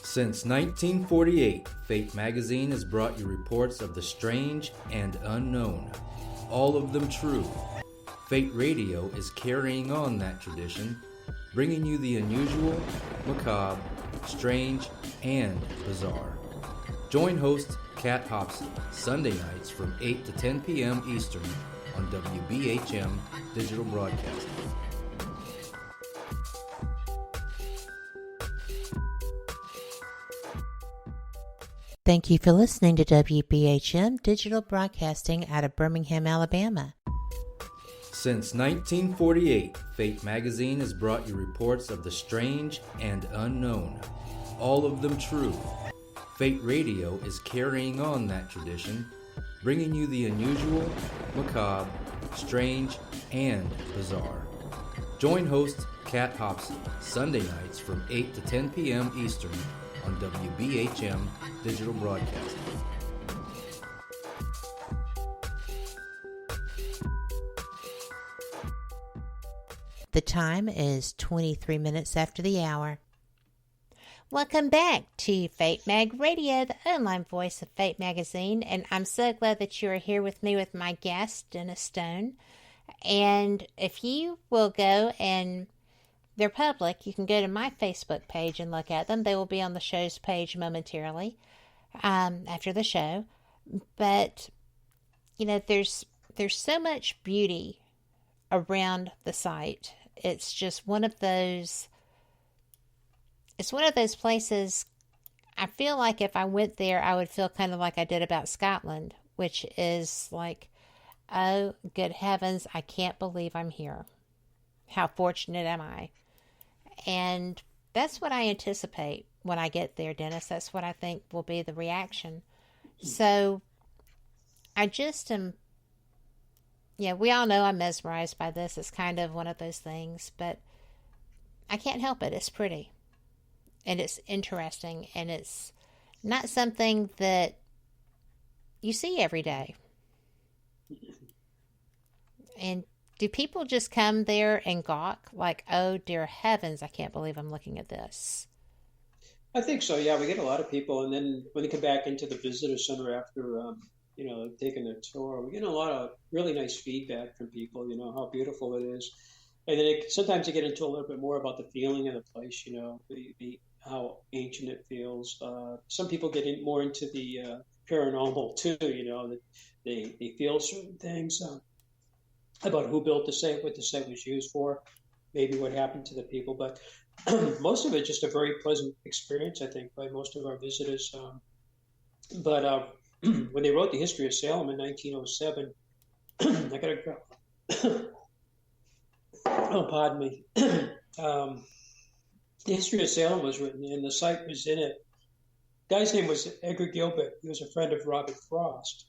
Since 1948, Fate magazine has brought you reports of the strange and unknown, all of them true. Fate Radio is carrying on that tradition, bringing you the unusual, macabre, strange, and bizarre. Join host Kat Hobson Sunday nights from 8 to 10 p.m. Eastern on WBHM Digital Broadcasting. Thank you for listening to WBHM Digital Broadcasting out of Birmingham, Alabama. Since 1948, Fate magazine has brought you reports of the strange and unknown, all of them true. Fate Radio is carrying on that tradition, bringing you the unusual, macabre, strange, and bizarre. Join host Kat Hobson Sunday nights from 8 to 10 p.m. Eastern on WBHM Digital Broadcasting. The time is 23 minutes after the hour. Welcome back to Fate Mag Radio, the online voice of Fate Magazine, and I'm so glad that you are here with me with my guest, Dennis Stone. And if you will go, and they're public, you can go to my Facebook page and look at them. They will be on the show's page momentarily after the show. But, you know, there's so much beauty around the site. It's just one of those... It's one of those places, I feel like if I went there, I would feel kind of like I did about Scotland, which is like, oh, good heavens, I can't believe I'm here. How fortunate am I? And that's what I anticipate when I get there, Dennis. That's what I think will be the reaction. So I just am, yeah, we all know I'm mesmerized by this. It's kind of one of those things, but I can't help it. It's pretty. And it's interesting, and it's not something that you see every day. And do people just come there and gawk like, oh, dear heavens, I can't believe I'm looking at this? I think so, yeah. We get a lot of people, and then when they come back into the visitor center after, taking a tour, we get a lot of really nice feedback from people, how beautiful it is. And then sometimes they get into a little bit more about the feeling of the place, how ancient it feels. Some people get more into the paranormal too, that they feel certain things about who built the site, what the site was used for, maybe what happened to the people. But most of it just a very pleasant experience, I think, by most of our visitors. But when they wrote the history of Salem in 1907, I got to oh, pardon me. The history of Salem was written, and the site was in it. The guy's name was Edgar Gilbert. He was a friend of Robert Frost.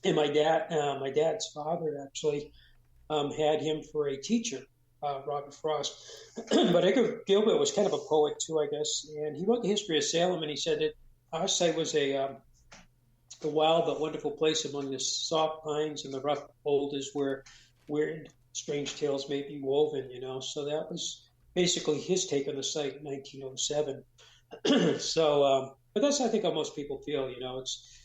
And my dad's father actually had him for a teacher, Robert Frost. But Edgar Gilbert was kind of a poet too, I guess. And he wrote the history of Salem, and he said that our site was a wild but wonderful place among the soft pines and the rough boulders where weird, strange tales may be woven, So that was basically his take on the site in 1907. So, but that's, I think, how most people feel, it's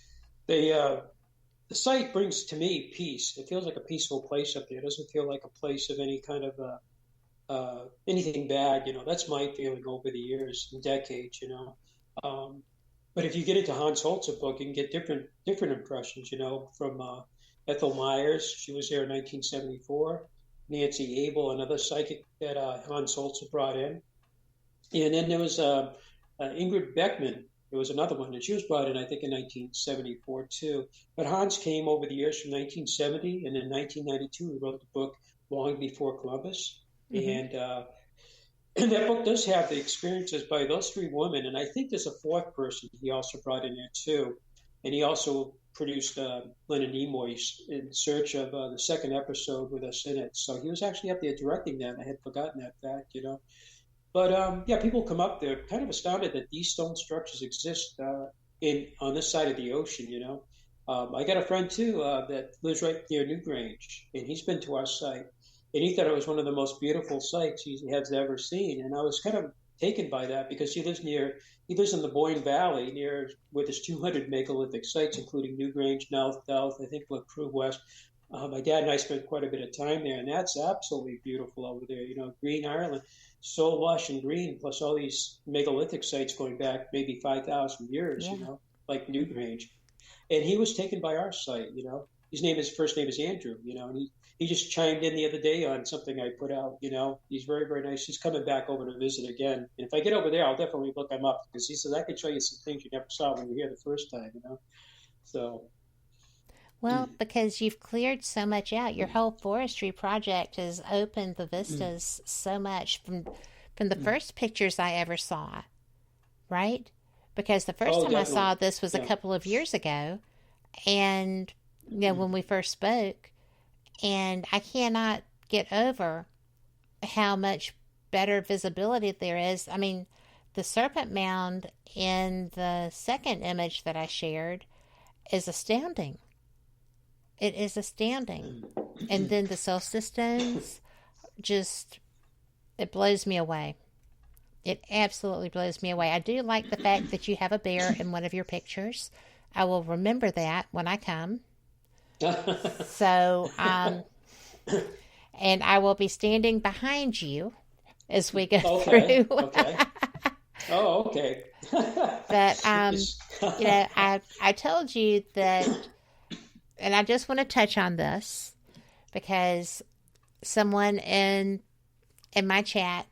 the site brings to me peace. It feels like a peaceful place up there. It doesn't feel like a place of any kind of anything bad, That's my feeling over the years and decades, But if you get into Hans Holz's book, you can get different impressions, from Ethel Myers. She was there in 1974. Nancy Abel, another psychic that Hans Holz brought in. And then there was Ingrid Beckman. There was another one, and she was brought in, I think, in 1974 too. But Hans came over the years from 1970, and in 1992 he wrote the book Long Before Columbus. Mm-hmm. And that book does have the experiences by those three women, and I think there's a fourth person he also brought in there too. And he also produced Leonard Nimoy's In Search of the second episode with us in it. So he was actually up there directing that. I had forgotten that fact, But yeah, people come up there kind of astounded that these stone structures exist on this side of the ocean, I got a friend too that lives right near Newgrange, and he's been to our site. And he thought it was one of the most beautiful sites he has ever seen. And I was kind of taken by that because he lives in the Boyne Valley near where there's 200 megalithic sites, including Newgrange, Douth, I think La Cruz West. My dad and I spent quite a bit of time there, and that's absolutely beautiful over there. Green Ireland, so lush and green, plus all these megalithic sites going back maybe 5,000 years, like Newgrange. And he was taken by our site, first name is Andrew, and he just chimed in the other day on something I put out. He's very, very nice. He's coming back over to visit again. And if I get over there, I'll definitely look him up because he says I can show you some things you never saw when you were here the first time. So. Well, because you've cleared so much out, your whole forestry project has opened the vistas so much from the first pictures I ever saw, right? Because the first time definitely. I saw this was a couple of years ago, and when we first spoke, and I cannot get over how much better visibility there is. I mean, the serpent mound in the second image that I shared is astounding. It is astounding. And then the solstice stones, it blows me away. It absolutely blows me away. I do like the fact that you have a bear in one of your pictures. I will remember that when I come. So, and I will be standing behind you as we go through. Okay. Oh, okay. But, I told you that, and I just want to touch on this because someone in my chat,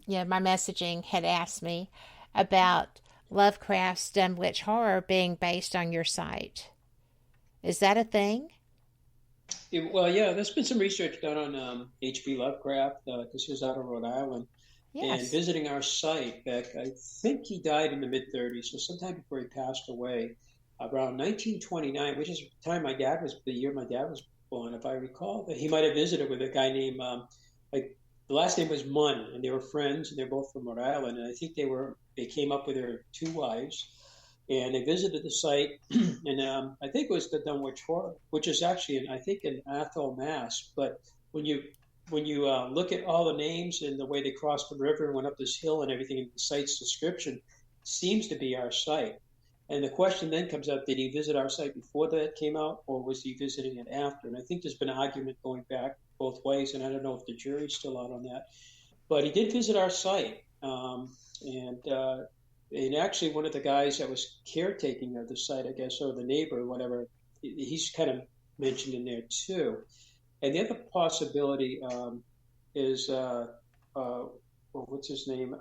my messaging had asked me about Lovecraft's Dunwich Horror being based on your site. Is that a thing? Well, yeah, there's been some research done on H.P. Lovecraft, because he was out of Rhode Island. Yes. And visiting our site back, I think he died in the mid-30s, so sometime before he passed away, around 1929, which is the year my dad was born, if I recall, that he might have visited with a guy named, the last name was Munn, and they were friends, and they're both from Rhode Island, and I think they came up with their two wives, and they visited the site, and I think it was the Dunwich Horror, which is actually, in Athol, Mass. But when you look at all the names and the way they crossed the river and went up this hill and everything in the site's description, seems to be our site. And the question then comes up, did he visit our site before that came out, or was he visiting it after? And I think there's been an argument going back both ways, and I don't know if the jury's still out on that. But he did visit our site. And actually, one of the guys that was caretaking of the site, I guess, or the neighbor, or whatever, he's kind of mentioned in there too. And the other possibility is, what's his name?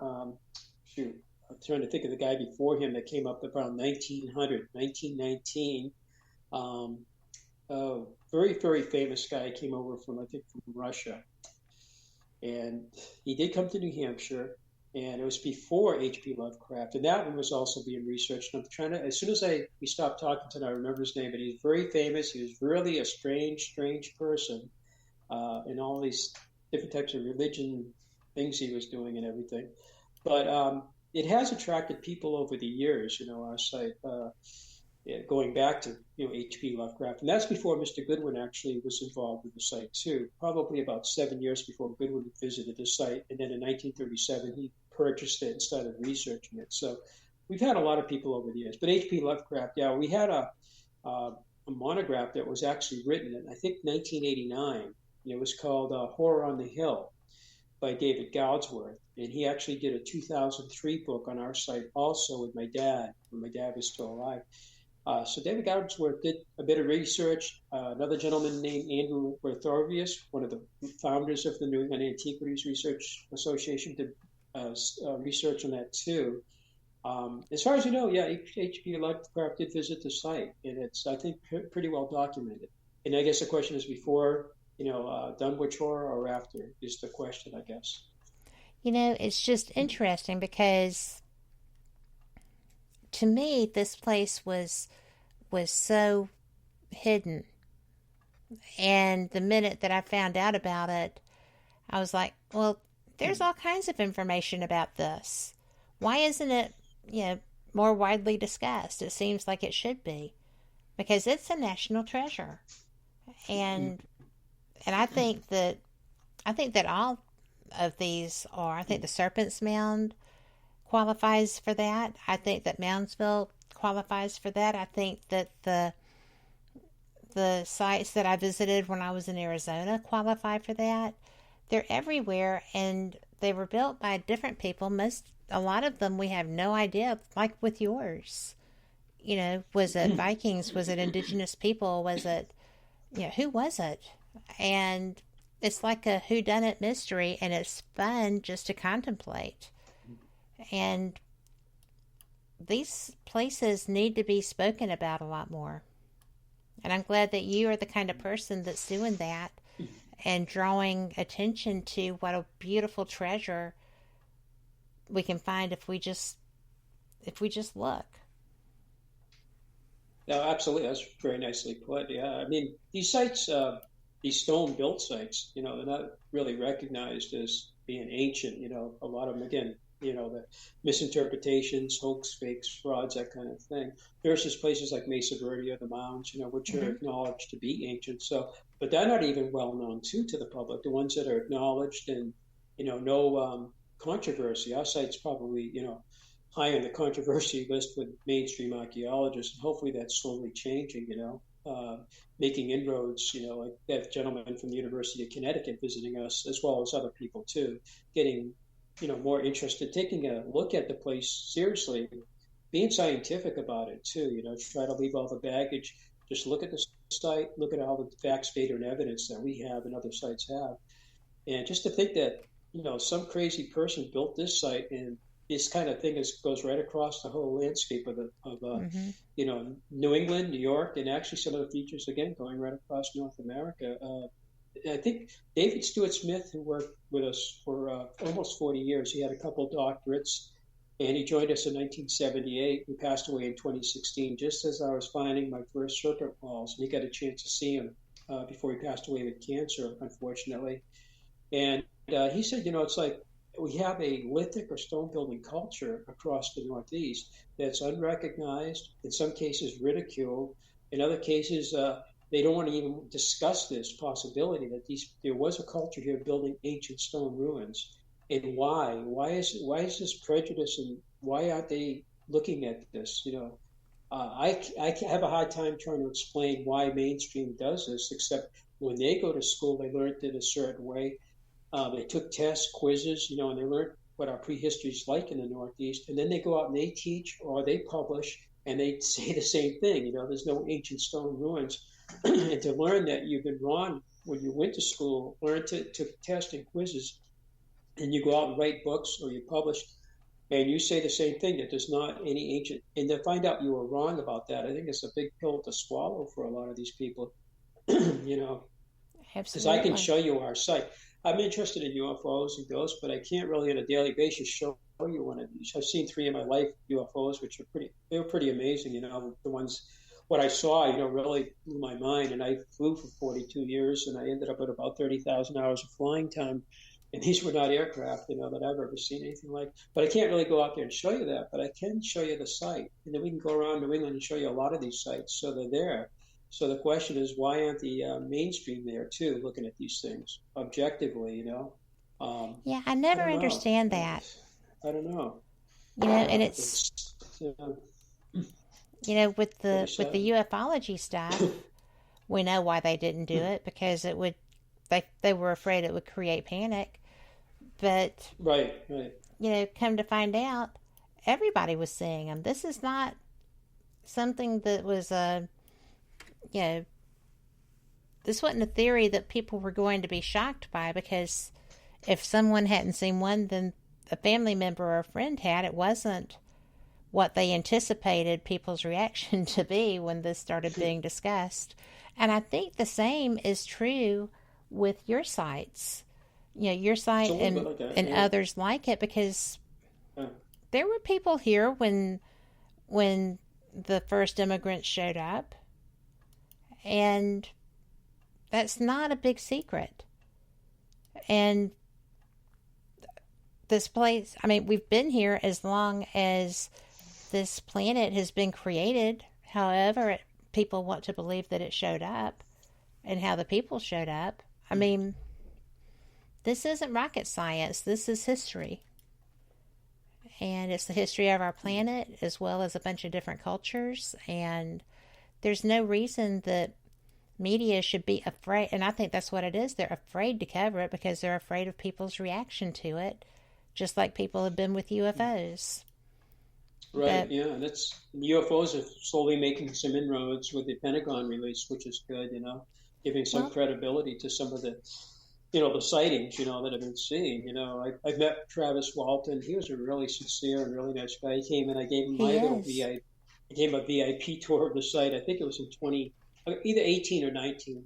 I'm trying to think of the guy before him that came up around 1919. Very, very famous guy came over from Russia. And he did come to New Hampshire. And it was before H.P. Lovecraft, and that one was also being researched. And I'm trying to, as soon as we stopped talking to him, I remember his name, but he's very famous. He was really a strange person, in all these different types of religion things he was doing and everything. But it has attracted people over the years, our site, going back to H.P. Lovecraft, and that's before Mr. Goodwin actually was involved with the site too. Probably about 7 years before Goodwin visited the site, and then in 1937 he purchased it and started researching it. So we've had a lot of people over the years. But H.P. Lovecraft, we had a monograph that was actually written in, I think, 1989. It was called Horror on the Hill by David Goudsworth. And he actually did a 2003 book on our site also with my dad, when my dad was still alive. So David Goudsworth did a bit of research. Another gentleman named Andrew Werthorvius, one of the founders of the New England Antiquities Research Association, did research on that too. As far as you know, H.P. Lovecraft did visit the site, and it's, I think, pretty well documented. And I guess the question is before, Dunwich Horror or after is the question, I guess. It's just interesting because to me, this place was so hidden. And the minute that I found out about it, I was like, well, there's all kinds of information about this. Why isn't it, more widely discussed? It seems like it should be, because it's a national treasure. And I think that all of these are. I think the Serpent's Mound qualifies for that. I think that Moundsville qualifies for that. I think that the sites that I visited when I was in Arizona qualify for that. They're everywhere, and they were built by different people. A lot of them we have no idea, like with yours. Was it Vikings? Was it indigenous people? Was it, who was it? And it's like a whodunit mystery, and it's fun just to contemplate. And these places need to be spoken about a lot more. And I'm glad that you are the kind of person that's doing that and drawing attention to what a beautiful treasure we can find if we just look. No, absolutely. That's very nicely put. Yeah. I mean, these sites, these stone-built sites, they're not really recognized as being ancient. A lot of them, again, the misinterpretations, hoax, fakes, frauds, that kind of thing. Versus places like Mesa Verde or the Mounds, which are acknowledged to be ancient. So, but they're not even well known to the public. The ones that are acknowledged and, no controversy. Our site's probably, high on the controversy list with mainstream archaeologists, and hopefully that's slowly changing, making inroads, like that gentleman from the University of Connecticut visiting us, as well as other people too, getting, more interested, taking a look at the place seriously, being scientific about it too, try to leave all the baggage, just look at the site, look at all the facts, data, and evidence that we have and other sites have. And just to think that, some crazy person built this site, and this kind of thing goes right across the whole landscape of New England, New York, and actually some of the features, again, going right across North America. I think David Stewart Smith, who worked with us for almost 40 years, he had a couple doctorates, and he joined us in 1978. He passed away in 2016, just as I was finding my first circuit walls, and he got a chance to see him before he passed away with cancer, unfortunately. And he said, it's like, we have a lithic or stone building culture across the Northeast that's unrecognized, in some cases ridiculed, in other cases they don't want to even discuss this possibility that there was a culture here building ancient stone ruins. And why is this prejudice, and why aren't they looking at this? I have a hard time trying to explain why mainstream does this, except when they go to school they learned it a certain way. They took tests, quizzes, and they learned what our prehistory is like in the Northeast. And then they go out and they teach or they publish and they say the same thing. There's no ancient stone ruins. And to learn that you've been wrong when you went to school, learn to test and quizzes, and you go out and write books or you publish and you say the same thing, that there's not any ancient, and to find out you were wrong about that, I think it's a big pill to swallow for a lot of these people. Because I can show you our site. I'm interested in UFOs and ghosts, but I can't really on a daily basis show you one of these. I've seen 3 in my life, UFOs, which are pretty amazing. The ones, what I saw, really blew my mind. And I flew for 42 years, and I ended up with about 30,000 hours of flying time. And these were not aircraft, that I've ever seen anything like. But I can't really go out there and show you that, but I can show you the site. And then we can go around New England and show you a lot of these sites, so they're there. So the question is, why aren't the mainstream there too, looking at these things objectively? Yeah, I never understand that. I don't know. And it's with the ufology stuff, we know why they didn't do it, because they were afraid it would create panic. But right. Come to find out, everybody was seeing them. This is not something that was this wasn't a theory that people were going to be shocked by, because if someone hadn't seen one, then a family member or a friend had. It wasn't what they anticipated people's reaction to be when this started being discussed. And I think the same is true with your sites, your site and others like it, because there were people here when the first immigrants showed up. And that's not a big secret. And this place, we've been here as long as this planet has been created. However, people want to believe that it showed up and how the people showed up. This isn't rocket science. This is history. And it's the history of our planet, as well as a bunch of different cultures. And there's no reason that media should be afraid, and I think that's what it is. They're afraid to cover it because they're afraid of people's reaction to it, just like people have been with UFOs. Right, yeah, and that's UFOs are slowly making some inroads with the Pentagon release, which is good, giving some credibility to some of the, the sightings, that I've been seeing. I've met Travis Walton. He was a really sincere and really nice guy. He came and I gave him I gave him a VIP tour of the site. I think it was in either 18 or 19.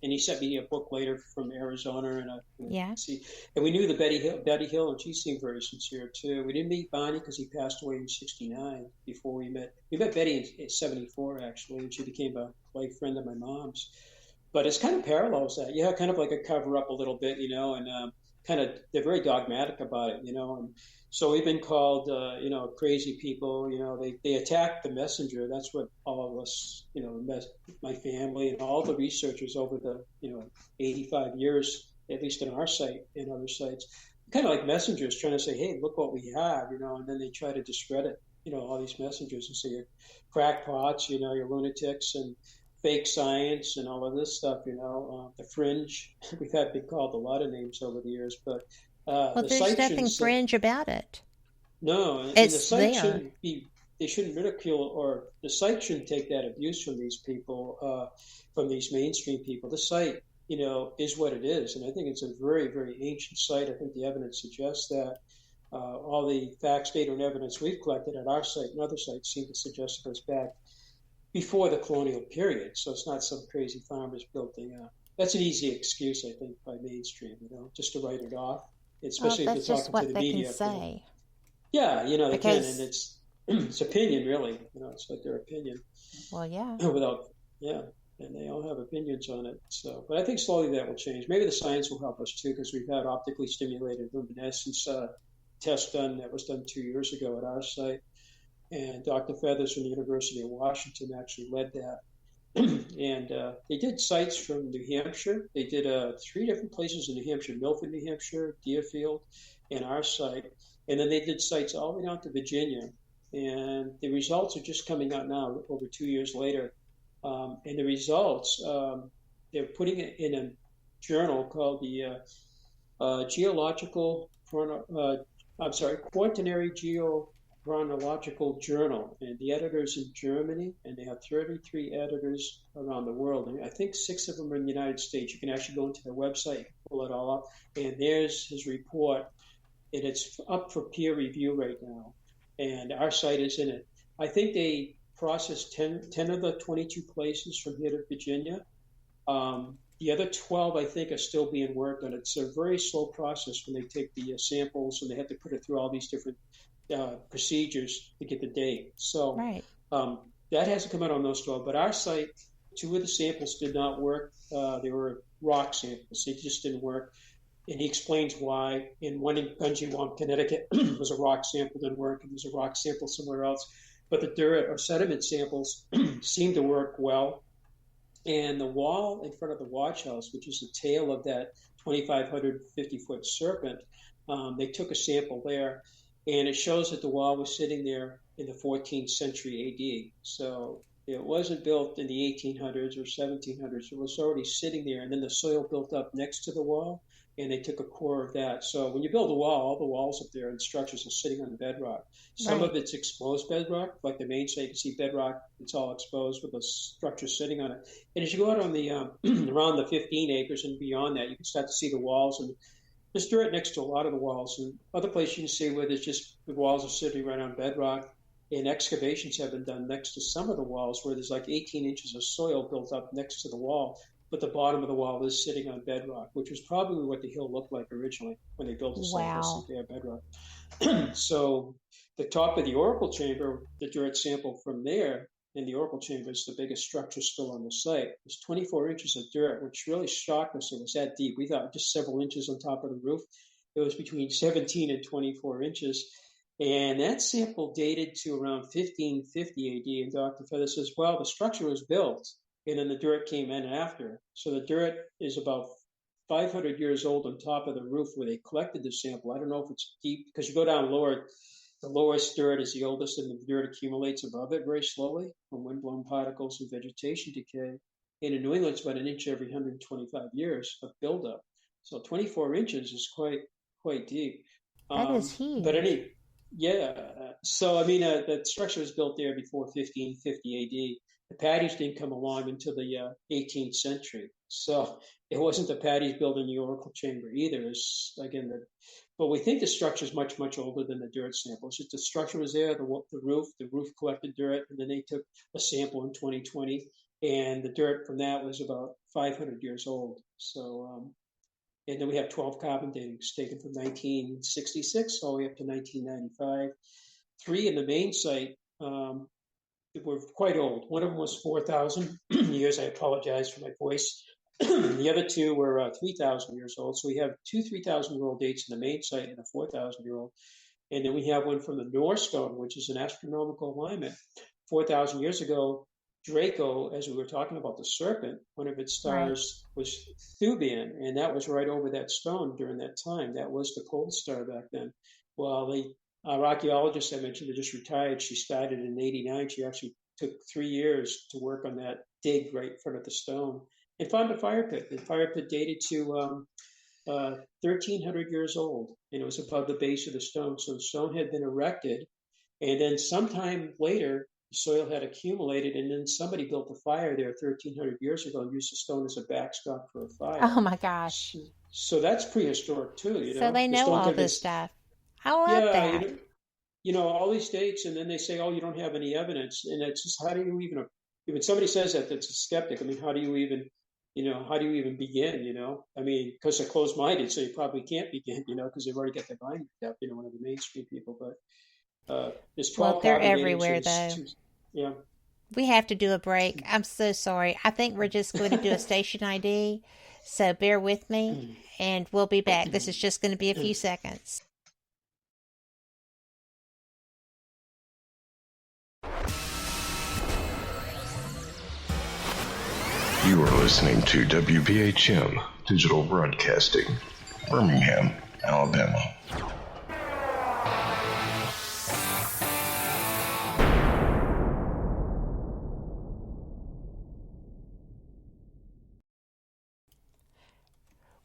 And he sent me a book later from Arizona, and we knew the Betty Hill, and she seemed very sincere too. We didn't meet Bonnie because he passed away in '69. Before we met Betty in '74 actually, and she became a life friend of my mom's. But it's kind of parallels that, kind of like a cover up a little bit, and kind of they're very dogmatic about it, and so we've been called, crazy people. They attacked the messenger. That's what all of us, my family and all the researchers over the 85 years, at least in our site and other sites, kind of like messengers trying to say, hey, look what we have, and then they try to discredit, all these messengers and say you're crackpots, you're lunatics and fake science and all of this stuff, the fringe. We've been called a lot of names over the years, but there's nothing fringe about it. No, and it's the site there. shouldn't be. They shouldn't ridicule, or the site shouldn't take that abuse from these people, from these mainstream people. The site, is what it is, and I think it's a very, very ancient site. I think the evidence suggests that. All the facts, data, and evidence we've collected at our site and other sites seem to suggest it goes back before the colonial period. So it's not some crazy farmers building. That's an easy excuse, I think, by mainstream, just to write it off. Especially if you're talking to the media. That's just what they can say. Yeah, they can, and it's opinion, really. It's like their opinion. Well, yeah. And they all have opinions on it. So, but I think slowly that will change. Maybe the science will help us too, because we've had optically stimulated luminescence test done that was done 2 years ago at our site, and Dr. Feathers from the University of Washington actually led that. And they did sites from New Hampshire. They did 3 different places in New Hampshire: Milford, New Hampshire, Deerfield, and our site. And then they did sites all the way down to Virginia. And the results are just coming out now, over 2 years later. And the results, they're putting it in a journal called the Quaternary Geochronological Journal, and the editor's in Germany, and they have 33 editors around the world. And I think 6 of them are in the United States. You can actually go into their website, pull it all up, and there's his report, and it's up for peer review right now. And our site is in it. I think they processed 10 of the 22 places from here to Virginia. The other 12, I think, are still being worked on. It's a very slow process when they take the samples, and they have to put it through all these different procedures to get the date. So that hasn't come out on those 12. But our site, 2 of the samples did not work. They were rock samples. They just didn't work. And he explains why. In one in Gunjawam, Connecticut, was a rock sample, didn't work, and there's a rock sample somewhere else. But the dirt or sediment samples seem to work well. And the wall in front of the watch house, which is the tail of that 2,550-foot serpent, they took a sample there, and it shows that the wall was sitting there in the 14th century AD. So it wasn't built in the 1800s or 1700s. It was already sitting there, and then the soil built up next to the wall, and they took a core of that. So when you build a wall, all the walls up there and structures are sitting on the bedrock. Some of it's exposed bedrock, like the main site, you can see bedrock, it's all exposed with the structure sitting on it. And as you go out on the around the 15 acres and beyond that, you can start to see the walls, and there's dirt next to a lot of the walls. And other places you can see where there's just the walls are sitting right on bedrock, and excavations have been done next to some of the walls where there's like 18 inches of soil built up next to the wall, but the bottom of the wall is sitting on bedrock, which was probably what the hill looked like originally when they built the site. There, bedrock. So the top of the Oracle Chamber, the dirt sample from there in the Oracle Chamber is the biggest structure still on the site. It's 24 inches of dirt, which really shocked us. It was that deep. We thought just several inches on top of the roof. It was between 17 and 24 inches. And that sample dated to around 1550 AD. And Dr. Feather says, well, the structure was built, and then the dirt came in after. So the dirt is about 500 years old on top of the roof where they collected the sample. I don't know if it's deep, because you go down lower, the lowest dirt is the oldest, and the dirt accumulates above it very slowly from windblown particles and vegetation decay. And in New England, it's about an inch every 125 years of buildup. So 24 inches is quite deep. That is huge. But Yeah. So, I mean, the structure was built there before 1550 AD. The patties didn't come along until the 18th century. So it wasn't the patties built in the oracle chamber either. It's, again, but we think the structure is much, much older than the dirt samples. Just the structure was there, the roof collected dirt, and then they took a sample in 2020, and the dirt from that was about 500 years old. So, and then we have 12 carbon datings taken from 1966 all the way up to 1995. 3 in the main site were quite old. One of them was 4,000 years. I apologize for my voice. The other 2 were 3,000 years old. So we have 2 3,000-year-old dates in the main site and a 4,000-year-old. And then we have one from the North Stone, which is an astronomical alignment. 4,000 years ago, Draco, as we were talking about the serpent, one of its stars was Thuban, and that was right over that stone during that time. That was the pole star back then. Well, our archaeologist I mentioned that just retired, she started in 89. She actually took 3 years to work on that dig right in front of the stone and found a fire pit. The fire pit dated to 1,300 years old, and it was above the base of the stone. So the stone had been erected, and then sometime later, the soil had accumulated, and then somebody built a fire there 1,300 years ago and used the stone as a backstop for a fire. Oh my gosh! So that's prehistoric too, you know. So they know all this stuff. I love that. You know, all these dates, and then they say, "Oh, you don't have any evidence," and it's just, how do you even? When somebody says that, that's a skeptic. I mean, how do you even begin? You know, I mean, because they're closed-minded, so you probably can't begin. You know, because they've already got their mind made up. You know, one of the mainstream people, but. There's 12 well, they're everywhere, though. Yeah. We have to do a break. I'm so sorry. I think we're just going to do a station ID, so bear with me, and we'll be back. This is just going to be a few seconds. You are listening to WBHM Digital Broadcasting, Birmingham, Alabama.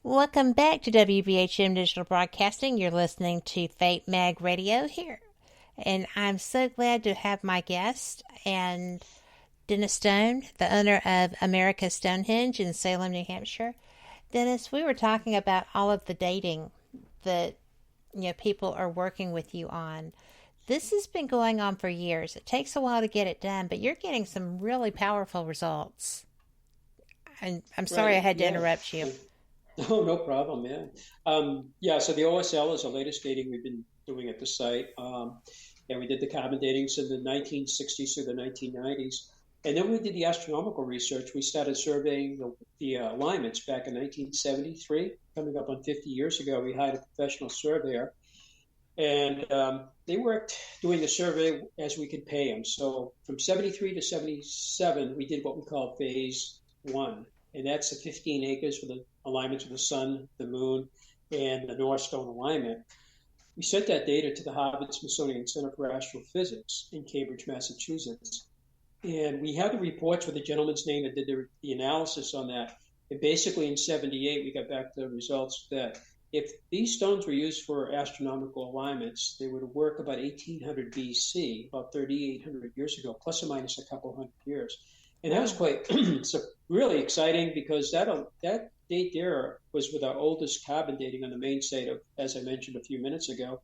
Welcome back to WBHM Digital Broadcasting. You're listening to Fate Mag Radio here. And I'm so glad to have my guest, and Dennis Stone, the owner of America's Stonehenge in Salem, New Hampshire. Dennis, we were talking about all of the dating that people are working with you on. This has been going on for years. It takes a while to get it done, but you're getting some really powerful results. And I'm sorry I had to interrupt you. Oh, no problem, man. So the OSL is the latest dating we've been doing at the site. And we did the carbon datings in the 1960s through the 1990s. And then we did the astronomical research. We started surveying the alignments back in 1973, coming up on 50 years ago. We hired a professional surveyor, and they worked doing the survey as we could pay them. So from 73 to 77, we did what we call phase 1. And that's the 15 acres for the alignments of the sun, the moon, and the North Stone alignment. We sent that data to the Harvard-Smithsonian Center for Astrophysics in Cambridge, Massachusetts. And we had the reports with the gentleman's name that did the analysis on that. And basically in 78, we got back the results that if these stones were used for astronomical alignments, they would work about 1800 BC, about 3,800 years ago, plus or minus a couple hundred years. And that was quite really exciting, because that date there was with our oldest carbon dating on the main site of, as I mentioned a few minutes ago,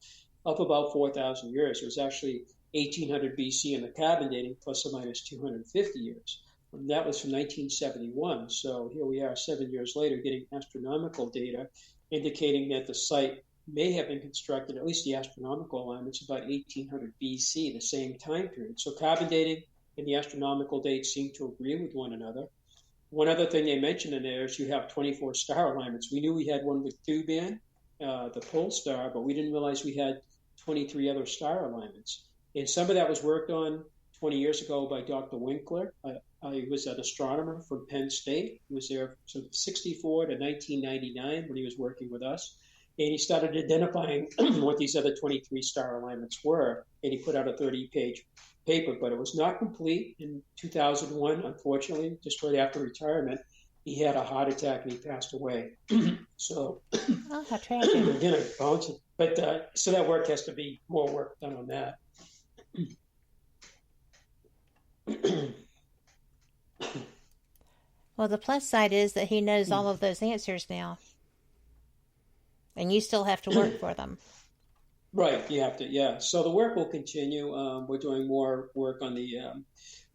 up about 4,000 years. It was actually 1800 BC in the carbon dating, plus or minus 250 years. And that was from 1971. So here we are 7 years later getting astronomical data indicating that the site may have been constructed, at least the astronomical alignments, about 1800 BC, the same time period. So carbon dating and the astronomical dates seem to agree with one another. One other thing they mentioned in there is you have 24 star alignments. We knew we had one with Thuban, the pole star, but we didn't realize we had 23 other star alignments. And some of that was worked on 20 years ago by Dr. Winkler. He was an astronomer from Penn State. He was there from 64 to 1999 when he was working with us. And he started identifying what these other 23 star alignments were. And he put out a 30-page paper, but it was not complete in 2001, unfortunately, just right after retirement. he had a heart attack and he passed away. So, oh, how tragic! Again, I bounce it. But so that work has to be more work done on that. Well, the plus side is that he knows all of those answers now, and you still have to work for them. Right, you have to, yeah. So the work will continue. We're doing more work on the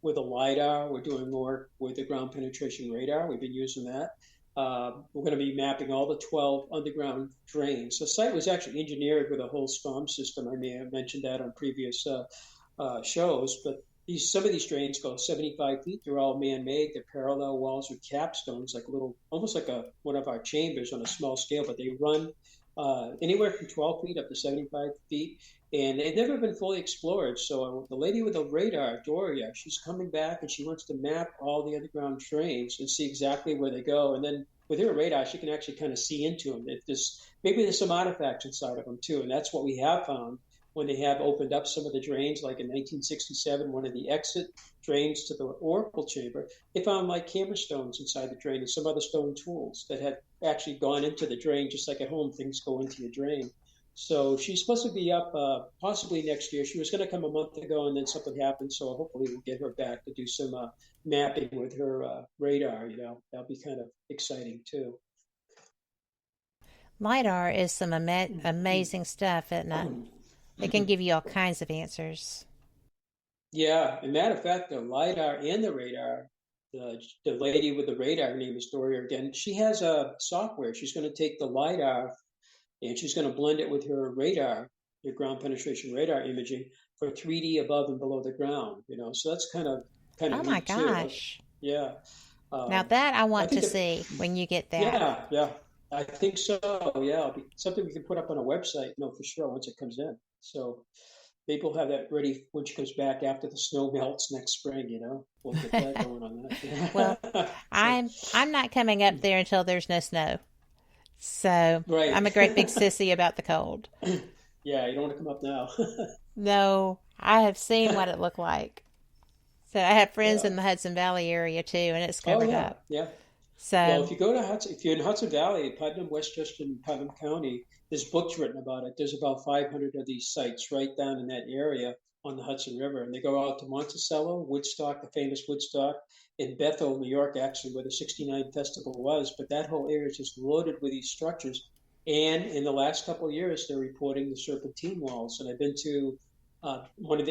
with the LiDAR. We're doing more with the ground penetration radar. We've been using that. We're going to be mapping all the 12 underground drains. The site was actually engineered with a whole storm system. I may have mentioned that on previous shows, but some of these drains go 75 feet. They're all man-made. They're parallel walls with capstones, like almost like one of our chambers on a small scale, but they run anywhere from 12 feet up to 75 feet, and they've never been fully explored. So the lady with the radar, Doria, she's coming back and she wants to map all the underground drains and see exactly where they go. And then with her radar, she can actually kind of see into them. Maybe there's some artifacts inside of them too, and that's what we have found when they have opened up some of the drains, like in 1967, one of the exit drains to the Oracle chamber, they found like camera stones inside the drain and some other stone tools that had actually gone into the drain, just like at home, things go into your drain. So she's supposed to be up possibly next year. She was going to come a month ago, and then something happened, so hopefully we'll get her back to do some mapping with her radar. That'll be kind of exciting too. LiDAR is some amazing stuff, isn't it? It can give you all kinds of answers. Yeah, as a matter of fact, the LiDAR and the radar, the lady with the radar, her name is Doria again, she has a software. She's going to take the LiDAR and she's going to blend it with her radar, your ground penetration radar imaging, for 3D above and below the ground. So that's kind of oh my gosh. Too. Yeah. Now that I want to see when you get that. Yeah. I think so. Yeah, it'll be something we can put up on a website, for sure, once it comes in. So maybe we'll have that ready when she comes back after the snow melts next spring. We'll get that going on that. Well, I'm not coming up there until there's no snow. So right. I'm a great big sissy about the cold. Yeah, you don't want to come up now. No, I have seen what it looked like. So I have friends in the Hudson Valley area too, and it's covered up. Yeah. So well, if you're in Hudson Valley, Putnam, Westchester, and Putnam County, there's books written about it. There's about 500 of these sites right down in that area on the Hudson River, and they go out to Monticello, Woodstock, the famous Woodstock, in Bethel, New York, actually, where the '69 festival was. But that whole area is just loaded with these structures. And in the last couple of years, they're reporting the serpentine walls. And I've been to one of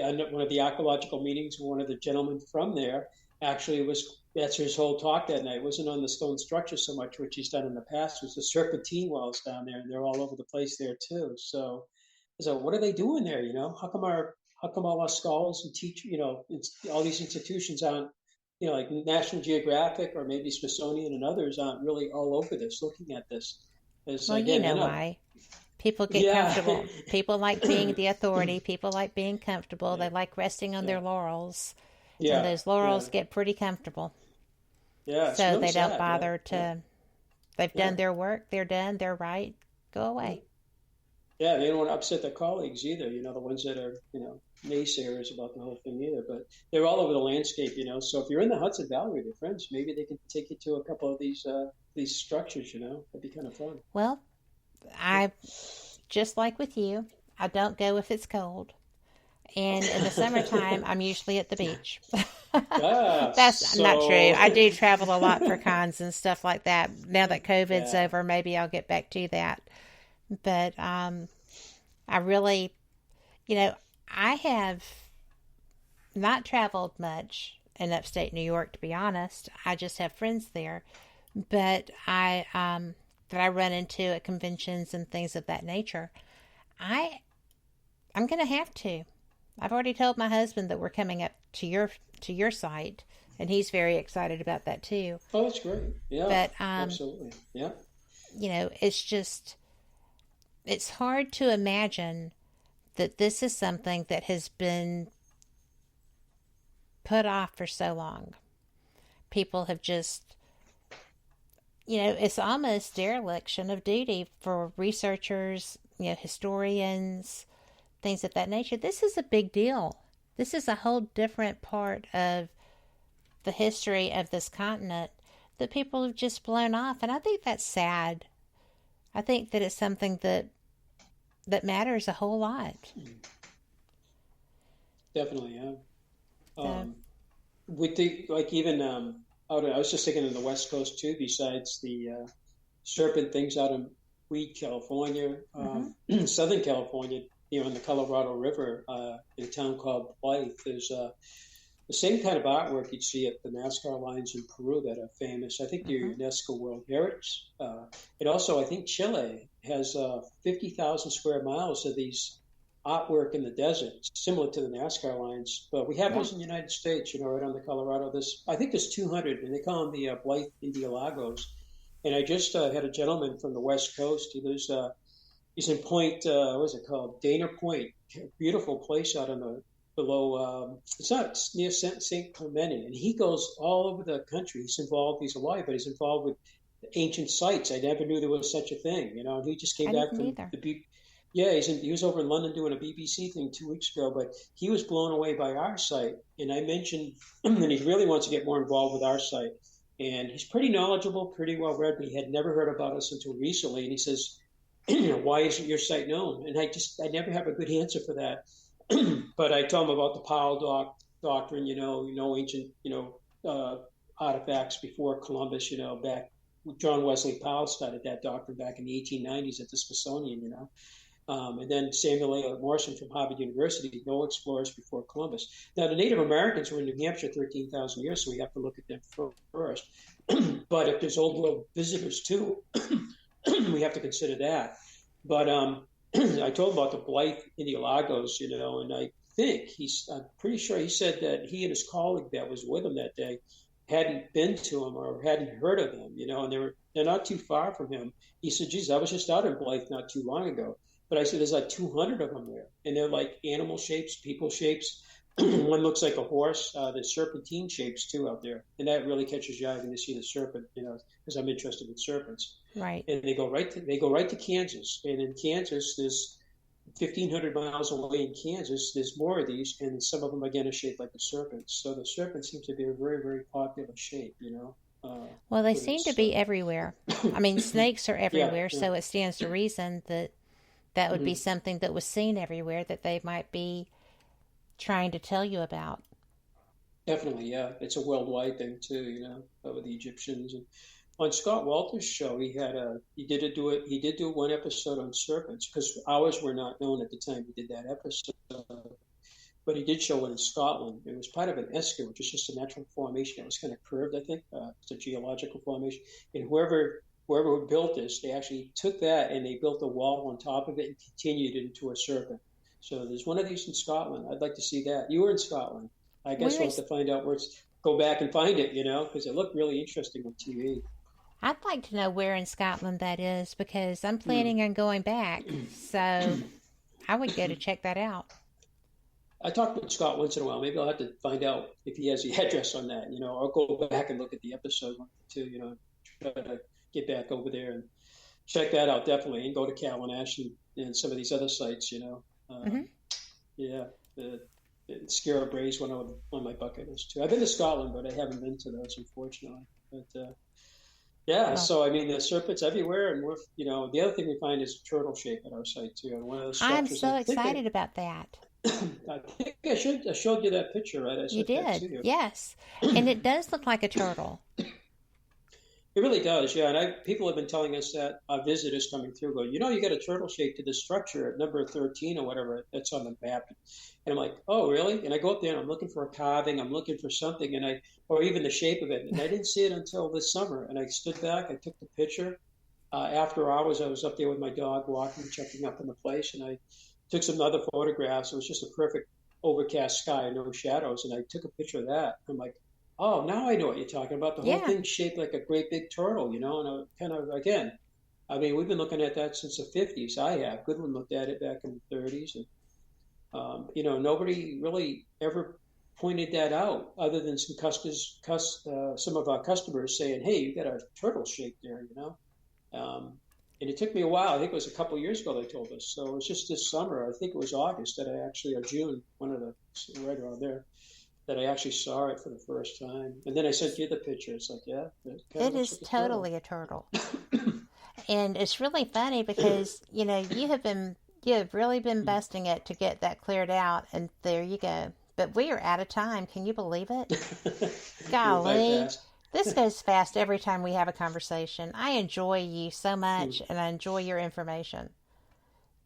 the archaeological meetings. One of the gentlemen from there actually that's his whole talk that night. It wasn't on the stone structure so much, which he's done in the past. It was the serpentine walls down there, and they're all over the place there too. So what are they doing there? How come all our scholars and all these institutions aren't, like National Geographic or maybe Smithsonian and others aren't really all over this, looking at this? Well, again, why. People get comfortable. People like being the authority. People like being comfortable. They like resting on their laurels. Yeah. And those laurels get pretty comfortable. Yeah. So they don't bother to, they've done their work, they're done, they're right, go away. Yeah, they don't want to upset their colleagues either, the ones that are, naysayers about the whole thing either. But they're all over the landscape, So if you're in the Hudson Valley with your friends, maybe they can take you to a couple of these structures, That'd be kind of fun. Well, I, just like with you, I don't go if it's cold. And in the summertime, I'm usually at the beach. That's not true. I do travel a lot for cons and stuff like that. Now that COVID's over, maybe I'll get back to that. But I really, I have not traveled much in upstate New York, to be honest. I just have friends there. But that I run into at conventions and things of that nature. I'm going to have to. I've already told my husband that we're coming up to your site, and he's very excited about that too. Oh, that's great. Yeah, but absolutely. Yeah. It's hard to imagine that this is something that has been put off for so long. People have just, it's almost dereliction of duty for researchers, historians, things of that nature. This is a big deal. This is a whole different part of the history of this continent that people have just blown off. And I think that's sad. I think that it's something that matters a whole lot. Definitely, yeah. We think, like, even I was just thinking on the West Coast too, besides the serpent things out in Weed, California, Southern California, in the Colorado River, in a town called Blythe, there's the same kind of artwork you'd see at the NASCAR lines in Peru that are famous. I think they're UNESCO World Heritage. And also, I think Chile has 50,000 square miles of these artwork in the desert, similar to the NASCAR lines. But we have those in the United States, right on the Colorado. I think there's 200, and they call them the Blythe Indialagos. And I just had a gentleman from the West Coast. He lives, he's in Point, what is it called? Dana Point. Beautiful place out on the below, it's not near St. Clemente. And he goes all over the country. He's alive, but he's involved with ancient sites. I never knew there was such a thing, And he just came back from he was over in London doing a BBC thing 2 weeks ago, but he was blown away by our site. And I mentioned that he really wants to get more involved with our site. And he's pretty knowledgeable, pretty well read, but he had never heard about us until recently. And he says, why isn't your site known? And I never have a good answer for that. But I told him about the Powell doctrine, ancient, artifacts before Columbus, back John Wesley Powell started that doctrine back in the 1890s at the Smithsonian, and then Samuel A. Morrison from Harvard University, no explorers before Columbus. Now, the Native Americans were in New Hampshire 13,000 years, so we have to look at them first. But if there's old world visitors too, we have to consider that. But I told him about the Blythe Indialagos, and I think I'm pretty sure he said that he and his colleague that was with him that day hadn't been to them or hadn't heard of them, and they're not too far from him. He said, geez, I was just out in Blythe not too long ago. But I said, there's like 200 of them there. And they're like animal shapes, people shapes. One looks like a horse. There's serpentine shapes too out there. And that really catches your eye when you see the serpent, because I'm interested in serpents. Right. And they go right to Kansas. And in Kansas, there's 1,500 miles away in Kansas, there's more of these, and some of them, again, are shaped like a serpent. So the serpent seems to be a very, very popular shape, Well, they seem to be everywhere. I mean, snakes are everywhere, so it stands to reason that would be something that was seen everywhere that they might be trying to tell you about. Definitely, yeah. It's a worldwide thing too, with the Egyptians. And on Scott Walter's show, he did do one episode on serpents, because ours were not known at the time he did that episode. But he did show one in Scotland. It was part of an esker, which is just a natural formation. It was kind of curved, I think. It's a geological formation. And whoever built this, they actually took that and they built a wall on top of it and continued it into a serpent. So there's one of these in Scotland. I'd like to see that. You were in Scotland. I guess we'll have to find out go back and find it, because it looked really interesting on TV. I'd like to know where in Scotland that is, because I'm planning on going back. So I would go to check that out. I talk with Scott once in a while. Maybe I'll have to find out if he has the address on that, I'll go back and look at the episode too, try to get back over there and check that out, definitely, and go to Callanash and some of these other sites, Yeah, the Skara Brae's one on my bucket list too. I've been to Scotland, but I haven't been to those, unfortunately. But so I mean, the serpents everywhere, and the other thing we find is a turtle shape at our site too. And one of those I'm so excited about that. I think I showed you that picture, right? You did, yes, and it does look like a turtle. It really does, yeah. And people have been telling us that visitors coming through go, you got a turtle shape to this structure at number 13 or whatever that's on the map. And I'm like, oh, really? And I go up there and I'm looking for a carving, I'm looking for something, or even the shape of it. And I didn't see it until this summer. And I stood back, I took the picture. After hours, I was up there with my dog walking, checking up on the place, and I took some other photographs. It was just a perfect overcast sky, no shadows. And I took a picture of that. I'm like, oh, now I know what you're talking about. The whole thing's shaped like a great big turtle, and I kind of, again, I mean, we've been looking at that since the 50s. I have. Goodwin looked at it back in the 30s. And, nobody really ever pointed that out other than some of our customers saying, hey, you got a turtle shape there, And it took me a while. I think it was a couple of years ago they told us. So it was just this summer. I think it was August that or June, one of the right around there. that I actually saw it for the first time. And then I sent you the picture. It's like, yeah. It is totally a turtle. And it's really funny because, you know, you have really been busting it to get that cleared out. And there you go. But we are out of time. Can you believe it? Golly. This goes fast every time we have a conversation. I enjoy you so much, and I enjoy your information.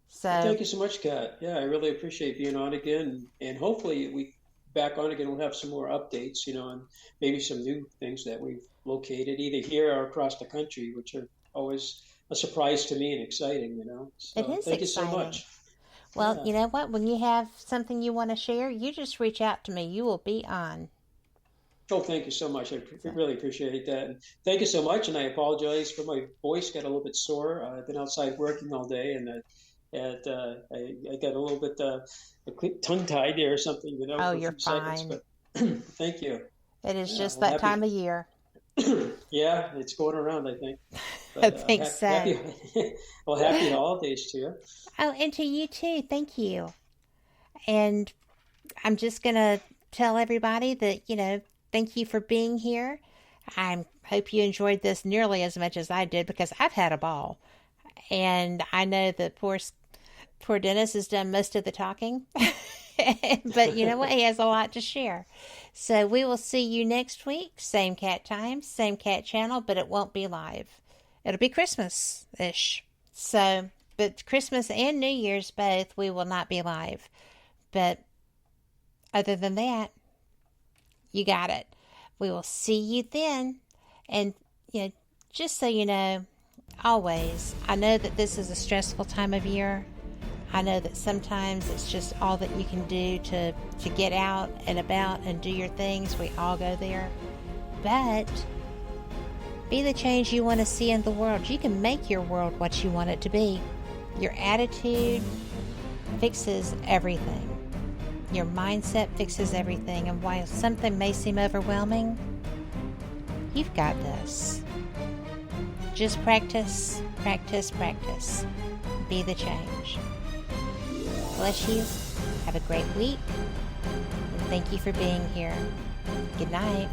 So thank you so much, Kat. Yeah, I really appreciate being on again. And hopefully we back on again, we'll have some more updates, you know, and maybe some new things that we've located either here or across the country, which are always a surprise to me and exciting, you know. So it is thank exciting. You so much. Well, yeah. You know what? When you have something you want to share, you just reach out to me. You will be on. Oh, thank you so much. I really appreciate that. And thank you so much. And I apologize for my voice. Got a little bit sore. I've been outside working all day, and I got a little bit tongue-tied there or something. You know. Oh, you're fine. But thank you. It is just that time of year. Yeah, it's going around, I think. But, I think so. Happy holidays to you. Oh, and to you too. Thank you. And I'm just going to tell everybody that, you know, thank you for being here. I hope you enjoyed this nearly as much as I did because I've had a ball. And I know that poor Dennis has done most of the talking. But you know what? He has a lot to share. So we will see you next week. Same cat time, same cat channel, but it won't be live. It'll be Christmas-ish. So, but Christmas and New Year's both, we will not be live. But other than that, you got it. We will see you then. And, you know, just so you know, always, I know that this is a stressful time of year. I know that sometimes it's just all that you can do to get out and about and do your things. We all go there. But be the change you want to see in the world. You can make your world what you want it to be. Your attitude fixes everything. Your mindset fixes everything. And while something may seem overwhelming, you've got this. Just practice, practice, practice. Be the change. Bless you. Have a great week. And thank you for being here. Good night.